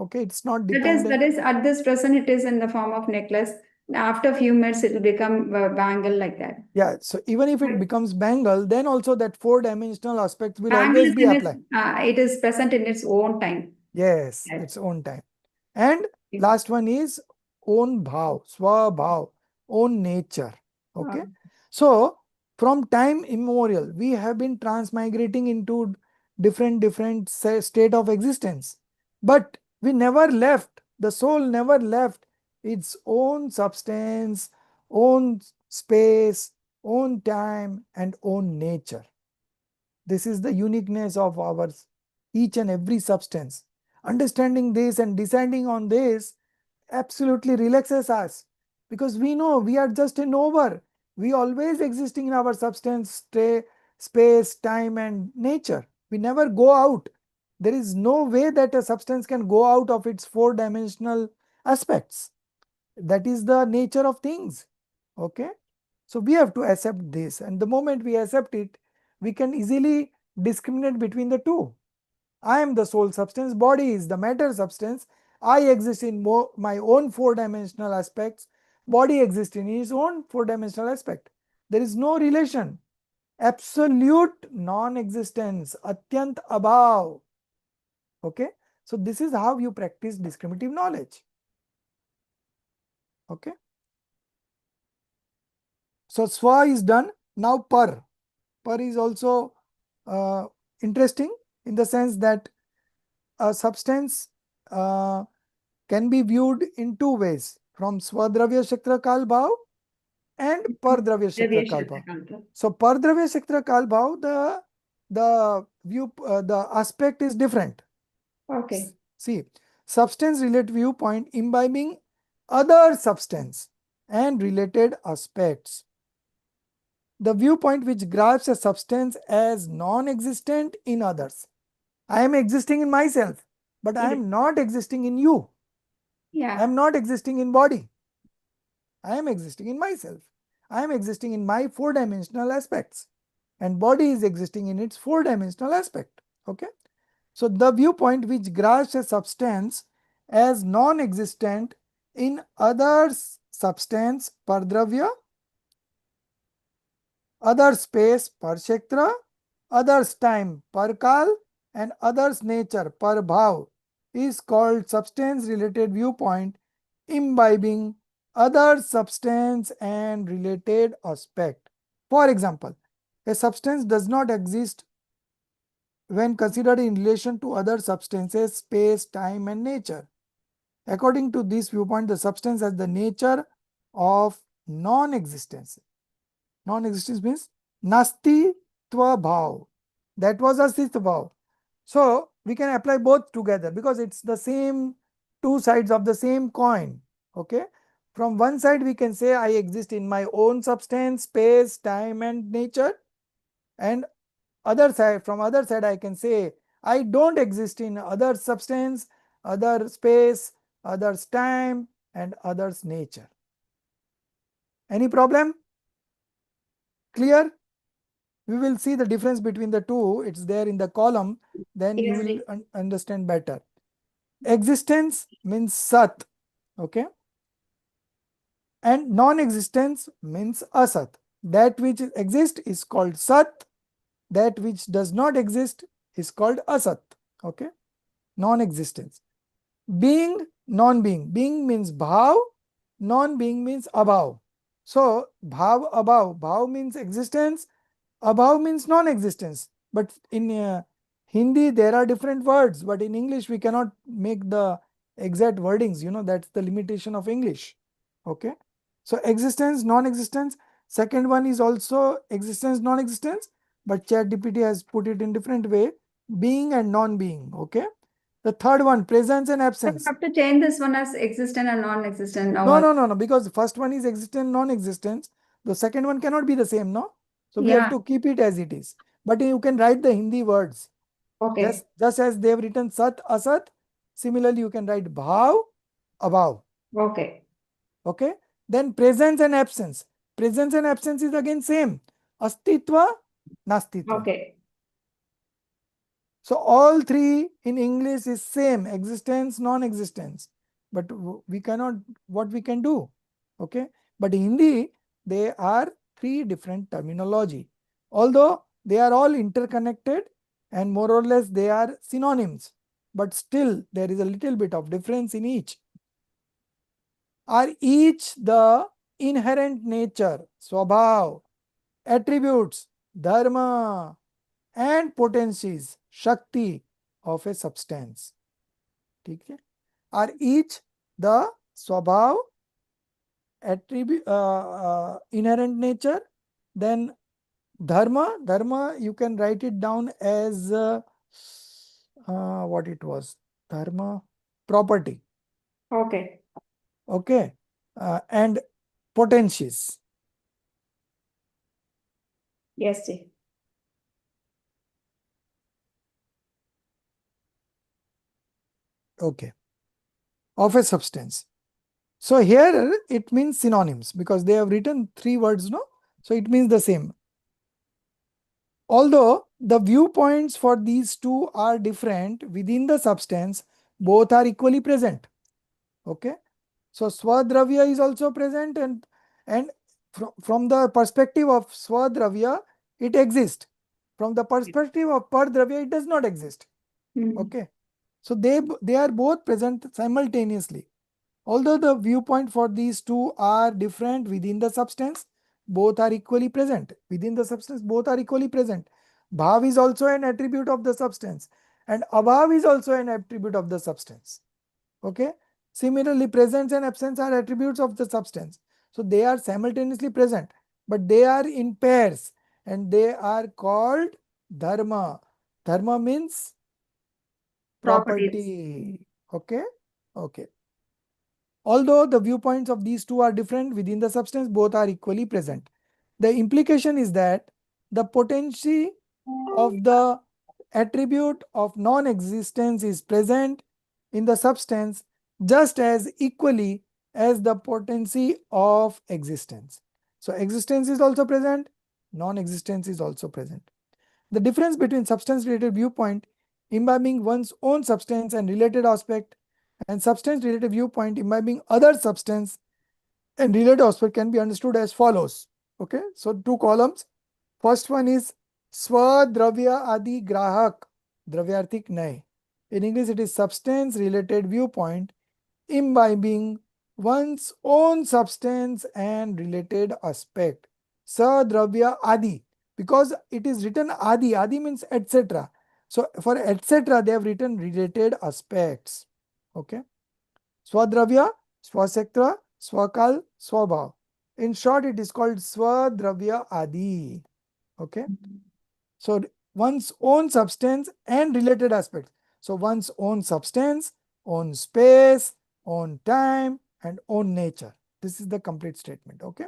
Okay, it's not dependent. That is at this present it is in the form of necklace. After a few minutes it will become a bangle like that. Yeah, so even if it becomes bangle, then also that four-dimensional aspect will Bangle always is be in its, applied. it is present in its own time. Yes, Yes. its own time. And Yes. last one is own bhav, swabhav, own nature. Okay. Oh. So from time immemorial, we have been transmigrating into different state of existence. But we never left, the soul never left its own substance, own space, own time, and own nature. This is the uniqueness of our each and every substance. Understanding this and deciding on this absolutely relaxes us, because we know we are just a knower. We always existing in our substance, space, time, and nature. We never go out. There is no way that a substance can go out of its four-dimensional aspects. That is the nature of things. Okay. So we have to accept this, and the moment we accept it, we can easily discriminate between the two. I am the soul substance, body is the matter substance. I exist in my own four-dimensional aspects, body exists in its own four-dimensional aspect. There is no relation. Absolute non-existence, atyant abhav. Okay. So this is how you practice discriminative knowledge. Okay. So swa is done. Now par. Par is also interesting in the sense that a substance can be viewed in two ways, from Swadravya Shaktra Kal Bhav and Pardravya Shaktra Kal Bhav. So Pardravya Shaktra Kal Bhav, the aspect is different. Okay. See, substance related viewpoint imbibing other substance and related aspects. The viewpoint which grasps a substance as non-existent in others. I am existing in myself, but I am not existing in you. Yeah. I am not existing in body. I am existing in myself. I am existing in my four-dimensional aspects, and body is existing in its four-dimensional aspect. Okay. So the viewpoint which grasps a substance as non-existent in others substance pardravya, other space parshektra, others time parkal, and others nature parbhav is called substance related viewpoint imbibing other substance and related aspect. For example, a substance does not exist when considered in relation to other substances, space, time, and nature. According to this viewpoint, the substance has the nature of non-existence. Non-existence means nasti tva bhav. That was astitva bhav. So we can apply both together because it's the same two sides of the same coin. Okay. From one side we can say I exist in my own substance, space, time, and nature. And from other side I can say I don't exist in other substance, other space, others time, and others nature. Any problem? Clear? We will see the difference between the two. It's there in the column. Then you will understand better. Existence means sat. Okay. And non-existence means asat. That which exists is called sat. That which does not exist is called asat. Okay. Non-existence. Being, non-being. Being means bhav. Non-being means abhav. So bhav, abhav. Bhav means existence. Abhav means non-existence. But in Hindi, there are different words. But in English, we cannot make the exact wordings. You know, that's the limitation of English. Okay. So existence, non-existence. Second one is also existence, non-existence. But ChatGPT has put it in different way. Being and non-being. Okay. The third one, presence and absence. You have to change this one as existent and non-existent. No, because the first one is existence, non-existence. The second one cannot be the same, no? So we have to keep it as it is. But you can write the Hindi words. Okay. Just as they have written sat, asat. Similarly, you can write bhav, abhav. Okay. Okay. Then presence and absence. Presence and absence is again same. Astitva, nastitva. Okay. So all three in English is same, existence, non-existence. But we cannot, what we can do? Okay. But in Hindi, they are three different terminology. Although they are all interconnected and more or less they are synonyms. But still there is a little bit of difference in each. Are each the inherent nature, swabhav, attributes, dharma, and potencies, shakti of a substance. ठीक है? Are each the swabhav, attribute, inherent nature, then dharma you can write it down as what it was, dharma, property. Okay. Okay. And potencies. Yes, ji. Okay. Of a substance. So here it means synonyms because they have written three words, no? So it means the same. Although the viewpoints for these two are different within the substance, both are equally present. Okay. So Swadravya is also present, and from the perspective of Swadravya, it exists. From the perspective of Pardravya, it does not exist. Okay. So they are both present simultaneously. Although the viewpoint for these two are different within the substance, both are equally present. Within the substance, both are equally present. Bhav is also an attribute of the substance, and abhav is also an attribute of the substance. Okay. Similarly, presence and absence are attributes of the substance. So they are simultaneously present, but they are in pairs and they are called dharma. Dharma means Properties. property. Okay. Okay. Although the viewpoints of these two are different within the substance, both are equally present. The implication is that the potency of the attribute of non-existence is present in the substance just as equally as the potency of existence. So existence is also present, non-existence is also present. The difference between substance-related viewpoint imbibing one's own substance and related aspect and substance-related viewpoint imbibing other substance and related aspect can be understood as follows. Okay, so two columns. First one is Swadravya Adi Grahak, Dravyarthik Nay. In English, it is substance-related viewpoint imbibing one's own substance and related aspect. Sadravya Adi. Because it is written Adi, Adi means etc. So for etc. they have written related aspects. Okay. Swadravya, Swasektra, Swakal, Swabhav. In short, it is called Swadravya Adi. Okay. So one's own substance and related aspects. So one's own substance, own space, own time, and own nature. This is the complete statement. Okay.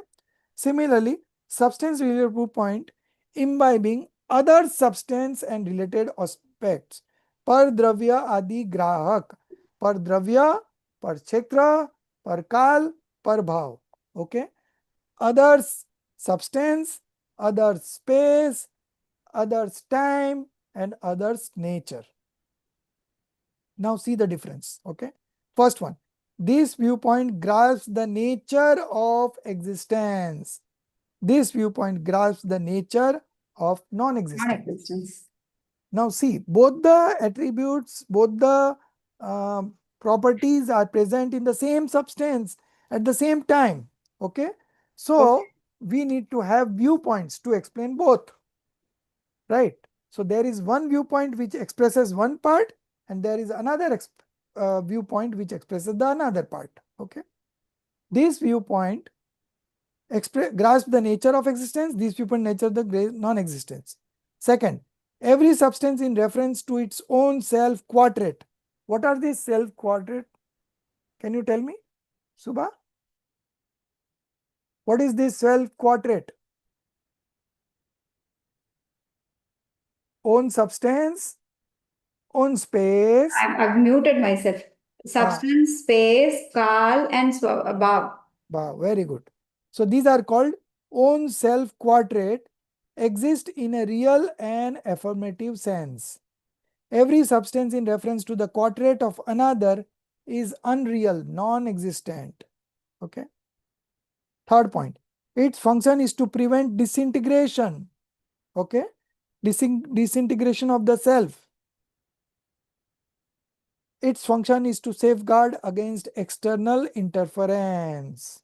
Similarly, substance related viewpoint imbibing other substance and related aspects. Per dravya adi grahak. Per dravya, per kshetra, per kal, per bhav. Okay. Others substance, others space, others time, and others nature. Now see the difference. Okay. First one. This viewpoint grasps the nature of existence. This viewpoint grasps the nature of non-existence. Non-existence. Now see, both the attributes, both the properties are present in the same substance at the same time. Okay. So we need to have viewpoints to explain both. Right. So there is one viewpoint which expresses one part and there is another viewpoint which expresses the another part. Okay. This viewpoint grasp the nature of existence, this viewpoint nature the non-existence. Second, every substance in reference to its own self quadrate. What are these self quadrate? Can you tell me, Subha? What is this self quadrate? Own substance, own space. I've muted myself. Substance, space, kal, and above. Very good. So these are called own self quadrate, exist in a real and affirmative sense. Every substance in reference to the quadrate of another is unreal, non-existent. Okay. Third point, its function is to prevent disintegration. Okay. Disintegration of the self. Its function is to safeguard against external interference.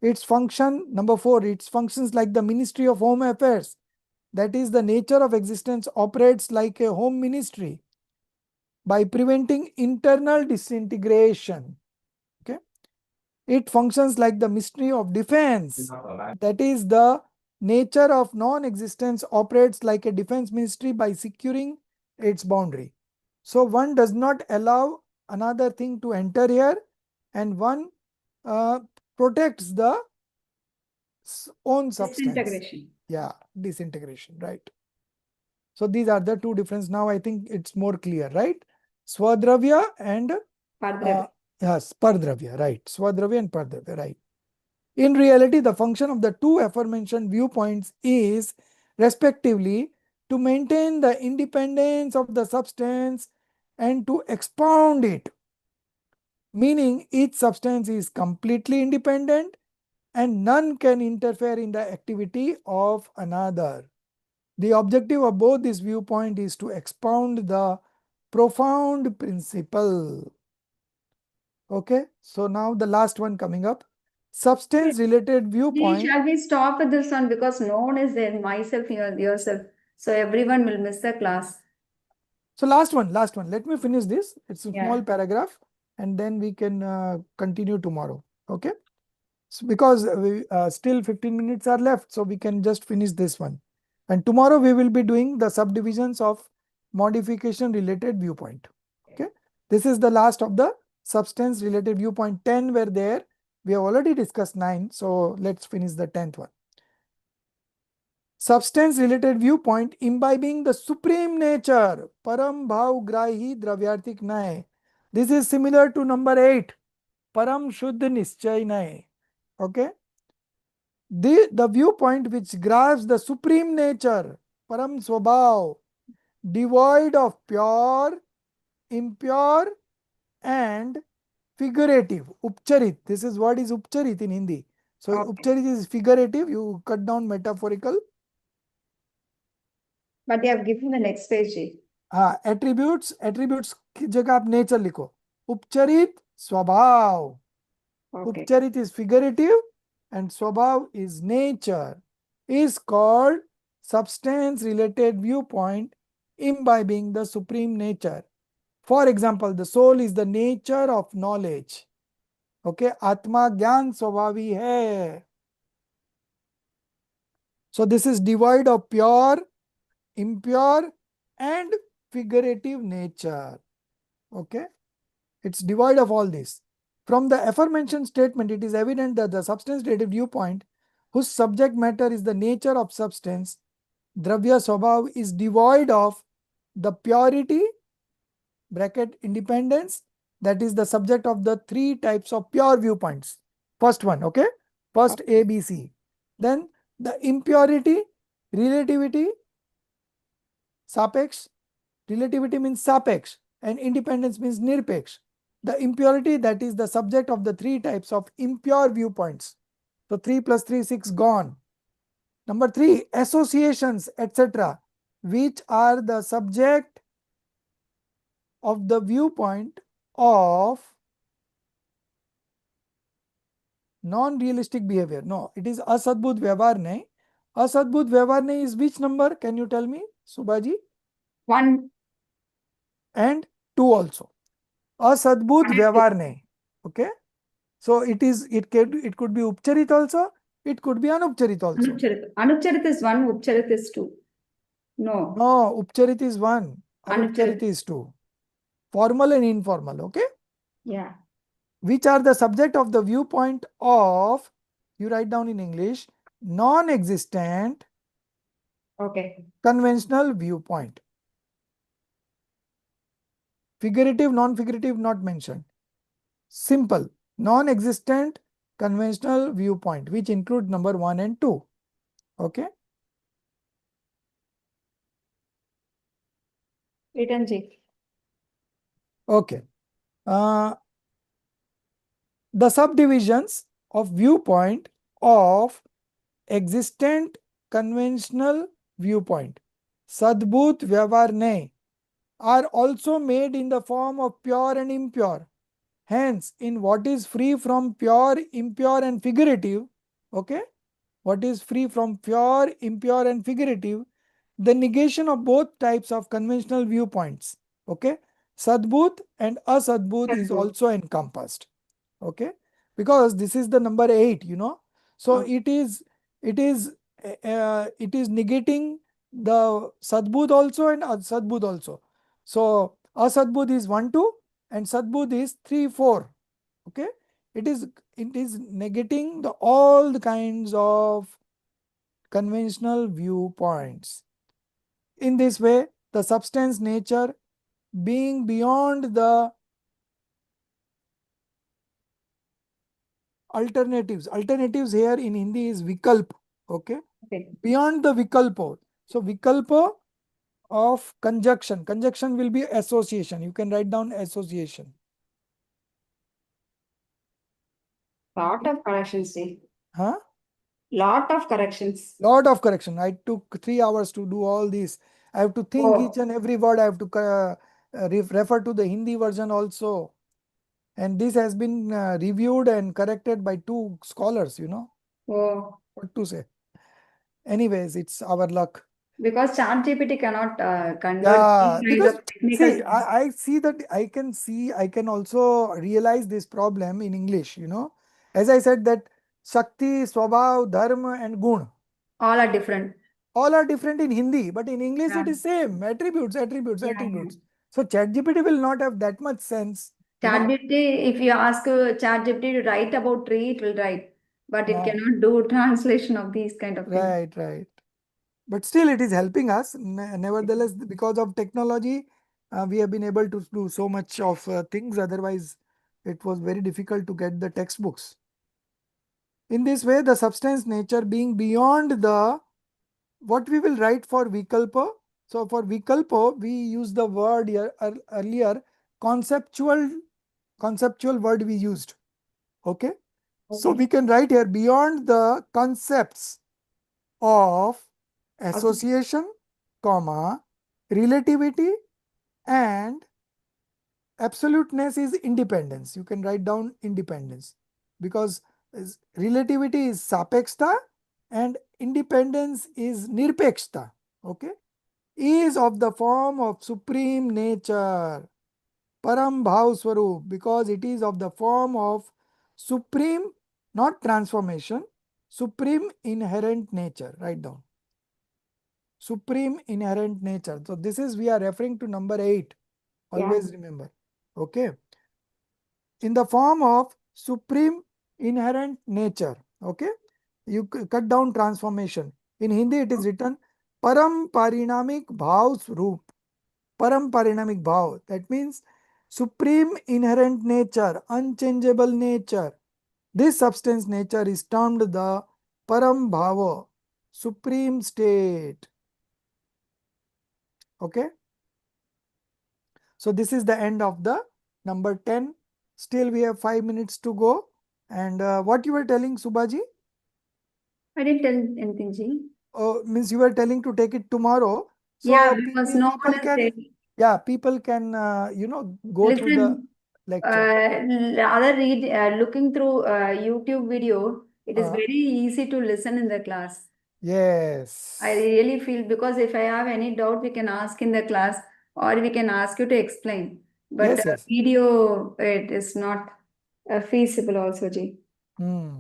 Its function, number 4, its functions like the Ministry of Home Affairs. That is, the nature of existence operates like a home ministry by preventing internal disintegration. Okay. It functions like the Ministry of Defense. That is, the nature of non-existence operates like a defense ministry by securing its boundary. So one does not allow another thing to enter here, and one protects the own substance. Disintegration. Yeah, disintegration, right. So these are the two differences. Now I think it's more clear, right? Swadravya and Pardravya. yes, Pardravya, right. Swadravya and Pardravya, right. In reality, the function of the two aforementioned viewpoints is, respectively, to maintain the independence of the substance and to expound it, meaning each substance is completely independent and none can interfere in the activity of another. The objective of both this viewpoint is to expound the profound principle. Okay, so now the last one coming up. Substance related viewpoint. Shall we stop with this one because no one is there, myself, yourself. So everyone will miss the class. So last one. Let me finish this. It's a Yeah. small paragraph and then we can continue tomorrow. Okay. So because we still 15 minutes are left, so we can just finish this one. And tomorrow we will be doing the subdivisions of modification related viewpoint. Okay. This is the last of the substance related viewpoint. 10 were there. We have already discussed 9. So let's finish the 10th one. Substance related viewpoint imbibing the supreme nature, param bhav grahi dravyartik nay. This is similar to number 8, param shuddh nischay nay. Okay. The viewpoint which grasps the supreme nature, param swabhav, devoid of pure, impure and figurative, upcharit. This is what is upcharit in Hindi. So Okay. upcharit is figurative, you cut down metaphorical. But they have given the next page. हाँ, attributes की जगह आप nature लिखो. उपचरित स्वभाव. Okay. Upcharit is figurative and swabhav is nature. Is called substance related viewpoint imbibing the supreme nature. For example, the soul is the nature of knowledge. Okay, Atma Gyan Swabhavi hai. So this is devoid of pure, impure and figurative nature. Okay, it's devoid of all this. From the aforementioned statement, it is evident that the substance related viewpoint, whose subject matter is the nature of substance, Dravya Swabhav, is devoid of the purity, bracket independence, that is the subject of the 3 types of pure viewpoints. First one, okay? First A, B, C. Then the impurity, relativity, sapeksh. Relativity means sapeksh and independence means nirpeksh. The impurity, that is the subject of the 3 types of impure viewpoints. So 3 plus 3, 6 gone. Number 3, associations, etc., which are the subject of the viewpoint of non-realistic behavior. No, it is asadbudh vyavhar nahi. Asadbudh vyavhar nahi is which number? Can you tell me, Subhaji? 1 and 2 also. Asadbudh vyavhar nahi. Okay. So it could be upcharit also. It could be anupcharit also. Anupcharit is 1, upcharit is 2. No. No, upcharit is 1. Anupcharit Anupcharit. is 2. Formal and informal. Okay. Yeah. Which are the subject of the viewpoint of, you write down in English, non-existent Okay. conventional viewpoint. Figurative, non-figurative not mentioned. Simple, non-existent conventional viewpoint, which include number 1 and 2. Okay. Written G. Okay. The subdivisions of viewpoint of existent conventional viewpoint, Sadbhut Vyavhar Ne, are also made in the form of pure and impure. Hence, in what is free from pure, impure and figurative, okay, what is free from pure, impure and figurative, the negation of both types of conventional viewpoints, okay, Sadbhut and Asadbhut is Sadbhut. also encompassed, okay, because this is the number 8, so Okay. it is negating the Sadbhut also and Asadbhut also. So Asadbhut is 1 2 and Sadbhut is 3 4, okay. It is negating all the kinds of conventional viewpoints. In this way, the substance nature being beyond the alternatives here in Hindi is vikalp, okay, Okay. beyond the vikalpo. So vikalpa of conjunction will be association. You can write down association. Lot of corrections, G. Huh? Lot of corrections. Lot of correction. I took 3 hours to do all this. I have to think each Oh, and every word. I have to refer to the Hindi version also. And this has been reviewed and corrected by 2 scholars, oh. what to say. Anyways, it's our luck. Because ChatGPT cannot convert these Yeah, kinds because of technical see, things. I see that I can also realize this problem in English, As I said that Shakti, Swabhav, Dharma and Gun, All are different. all are different in Hindi, but in English Yeah. it is same, attributes, attributes, Yeah, yeah. attributes. So ChatGPT will not have that much sense, ChatGPT, if you ask ChatGPT to write about tree, it will write, but it Yeah, cannot do translation of these kind of things. right, right. But still it is helping us. Nevertheless, because of technology, we have been able to do so much of things. Otherwise, it was very difficult to get the textbooks. In this way, the substance nature being beyond the what we will write for vikalpa. So for vikalpa, we use the word here, earlier conceptual word we used. Okay. So Okay. we can write here beyond the concepts of Okay. association, comma, relativity and absoluteness is independence. You can write down independence because relativity is sapekshta and independence is nirpekshta. Okay, is of the form of supreme nature, param bhav swarup, because it is of the form of supreme, not transformation, supreme inherent nature. Write down. Supreme inherent nature. So this is, we are referring to number 8. Yeah. Always remember. Okay. In the form of supreme inherent nature. Okay. You cut down transformation. In Hindi it is written Param Parinamik Bhav Swarup. Param Parinamik Bhav. That means supreme inherent nature, unchangeable nature. This substance nature is termed the Param Bhava, supreme state. Okay. So this is the end of the number 10. Still we have 5 minutes to go. And what you were telling, Subhaji? I didn't tell anything, G. Means you were telling to take it tomorrow. Yeah, So because no one people is can, saying. yeah, people can, go through the Listen, lecture. rather read, looking through YouTube video, it is Uh, very easy to listen in the class. I yes. really feel because if I have any doubt, we can ask in the class or we can ask you to explain. But Yes, yes. video, it is not feasible also, Ji. Hmm.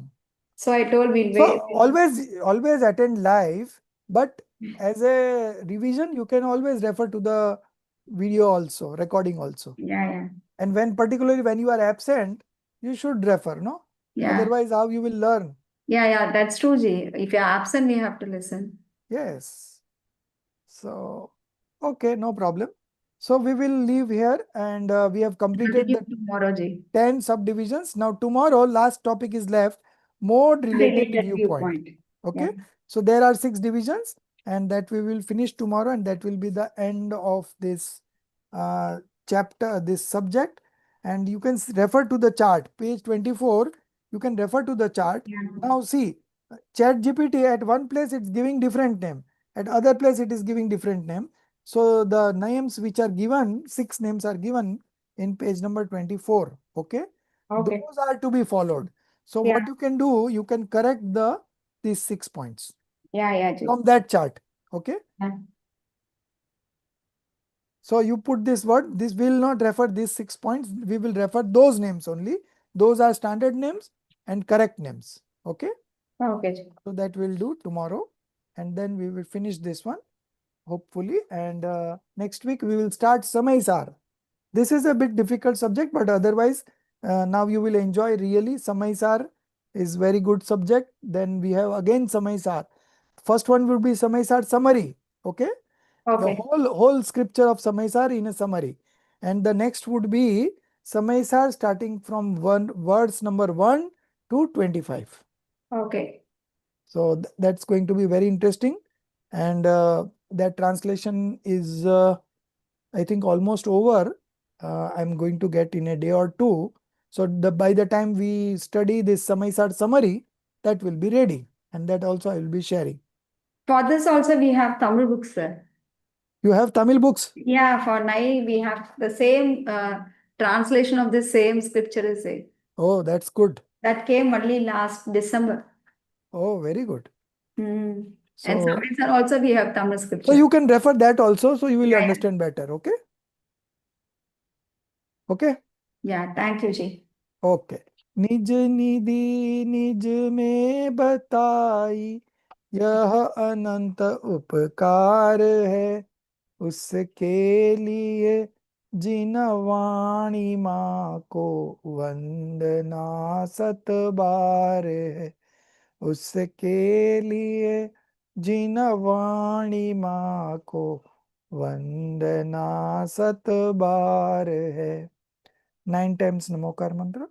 So I told we'll So wait. always attend live, but as a revision, you can always refer to the video also, recording also. Yeah, yeah, And particularly when you are absent, you should refer, no? yeah, Otherwise, how you will learn? yeah, yeah. That's true, Ji. If you're absent, we have to listen. Yes. So, okay, no problem. So we will leave here and we have completed Continue the tomorrow, Ji. 10 subdivisions. Now tomorrow, last topic is left, mode related Related viewpoint. viewpoint. Okay. Yeah. So there are 6 divisions and that we will finish tomorrow and that will be the end of this chapter, this subject, and you can refer to the chart. Page 24, you can refer to the chart. Yeah. Now see, Chat GPT at one place it's giving different name, at other place it is giving different name. So the names which are given, 6 names are given in page number 24. Okay, Okay. those are to be followed. So Yeah. what you can do, you can correct these 6 points Yeah, Ji. from that chart. Okay. Yeah. So you put this word, this will not refer these 6 points. We will refer those names only. Those are standard names and correct names. Okay. Okay, Ji. So that we'll do tomorrow. And then we will finish this one, hopefully. And next week we will start Samaisar. This is a bit difficult subject, but otherwise now you will enjoy really. Samaisar is very good subject. Then we have again Samaisar. First one will be Samaisar summary. Okay. The Okay. whole scripture of Samaisar in a summary. And the next would be Samaisar starting from verse number 1 to 25. Okay. So that's going to be very interesting. And that translation is, I think, almost over. I'm going to get in a day or two. So by the time we study this Samaisar summary, that will be ready. And that also I will be sharing. For this also we have Tamil books, sir. You have Tamil books? Yeah, for Nai we have the same translation of the same scripture is it. Oh, that's good. That came only last December. Oh, very good. And So, Samaisar also we have Tamil so scripture. you can refer that also, so you will Yeah, understand better. Okay. Okay. yeah, thank you, Ji. Okay. निज निधि निज में बताई, यह अनंत उपकार है उसके लिए, जिन वाणी माँ को वंदना सत बार है उसके लिए, जिन वाणी माँ को वंदना सत बार है. 9 times नमोकार मंत्र.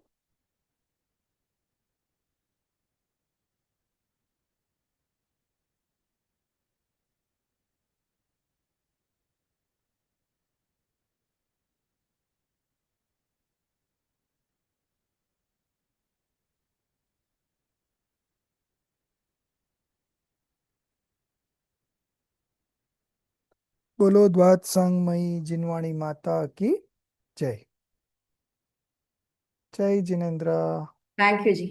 बोलो द्वात संगमयी जिनवाणी माता की जय. जय जिनेन्द्र. Thank you, Ji.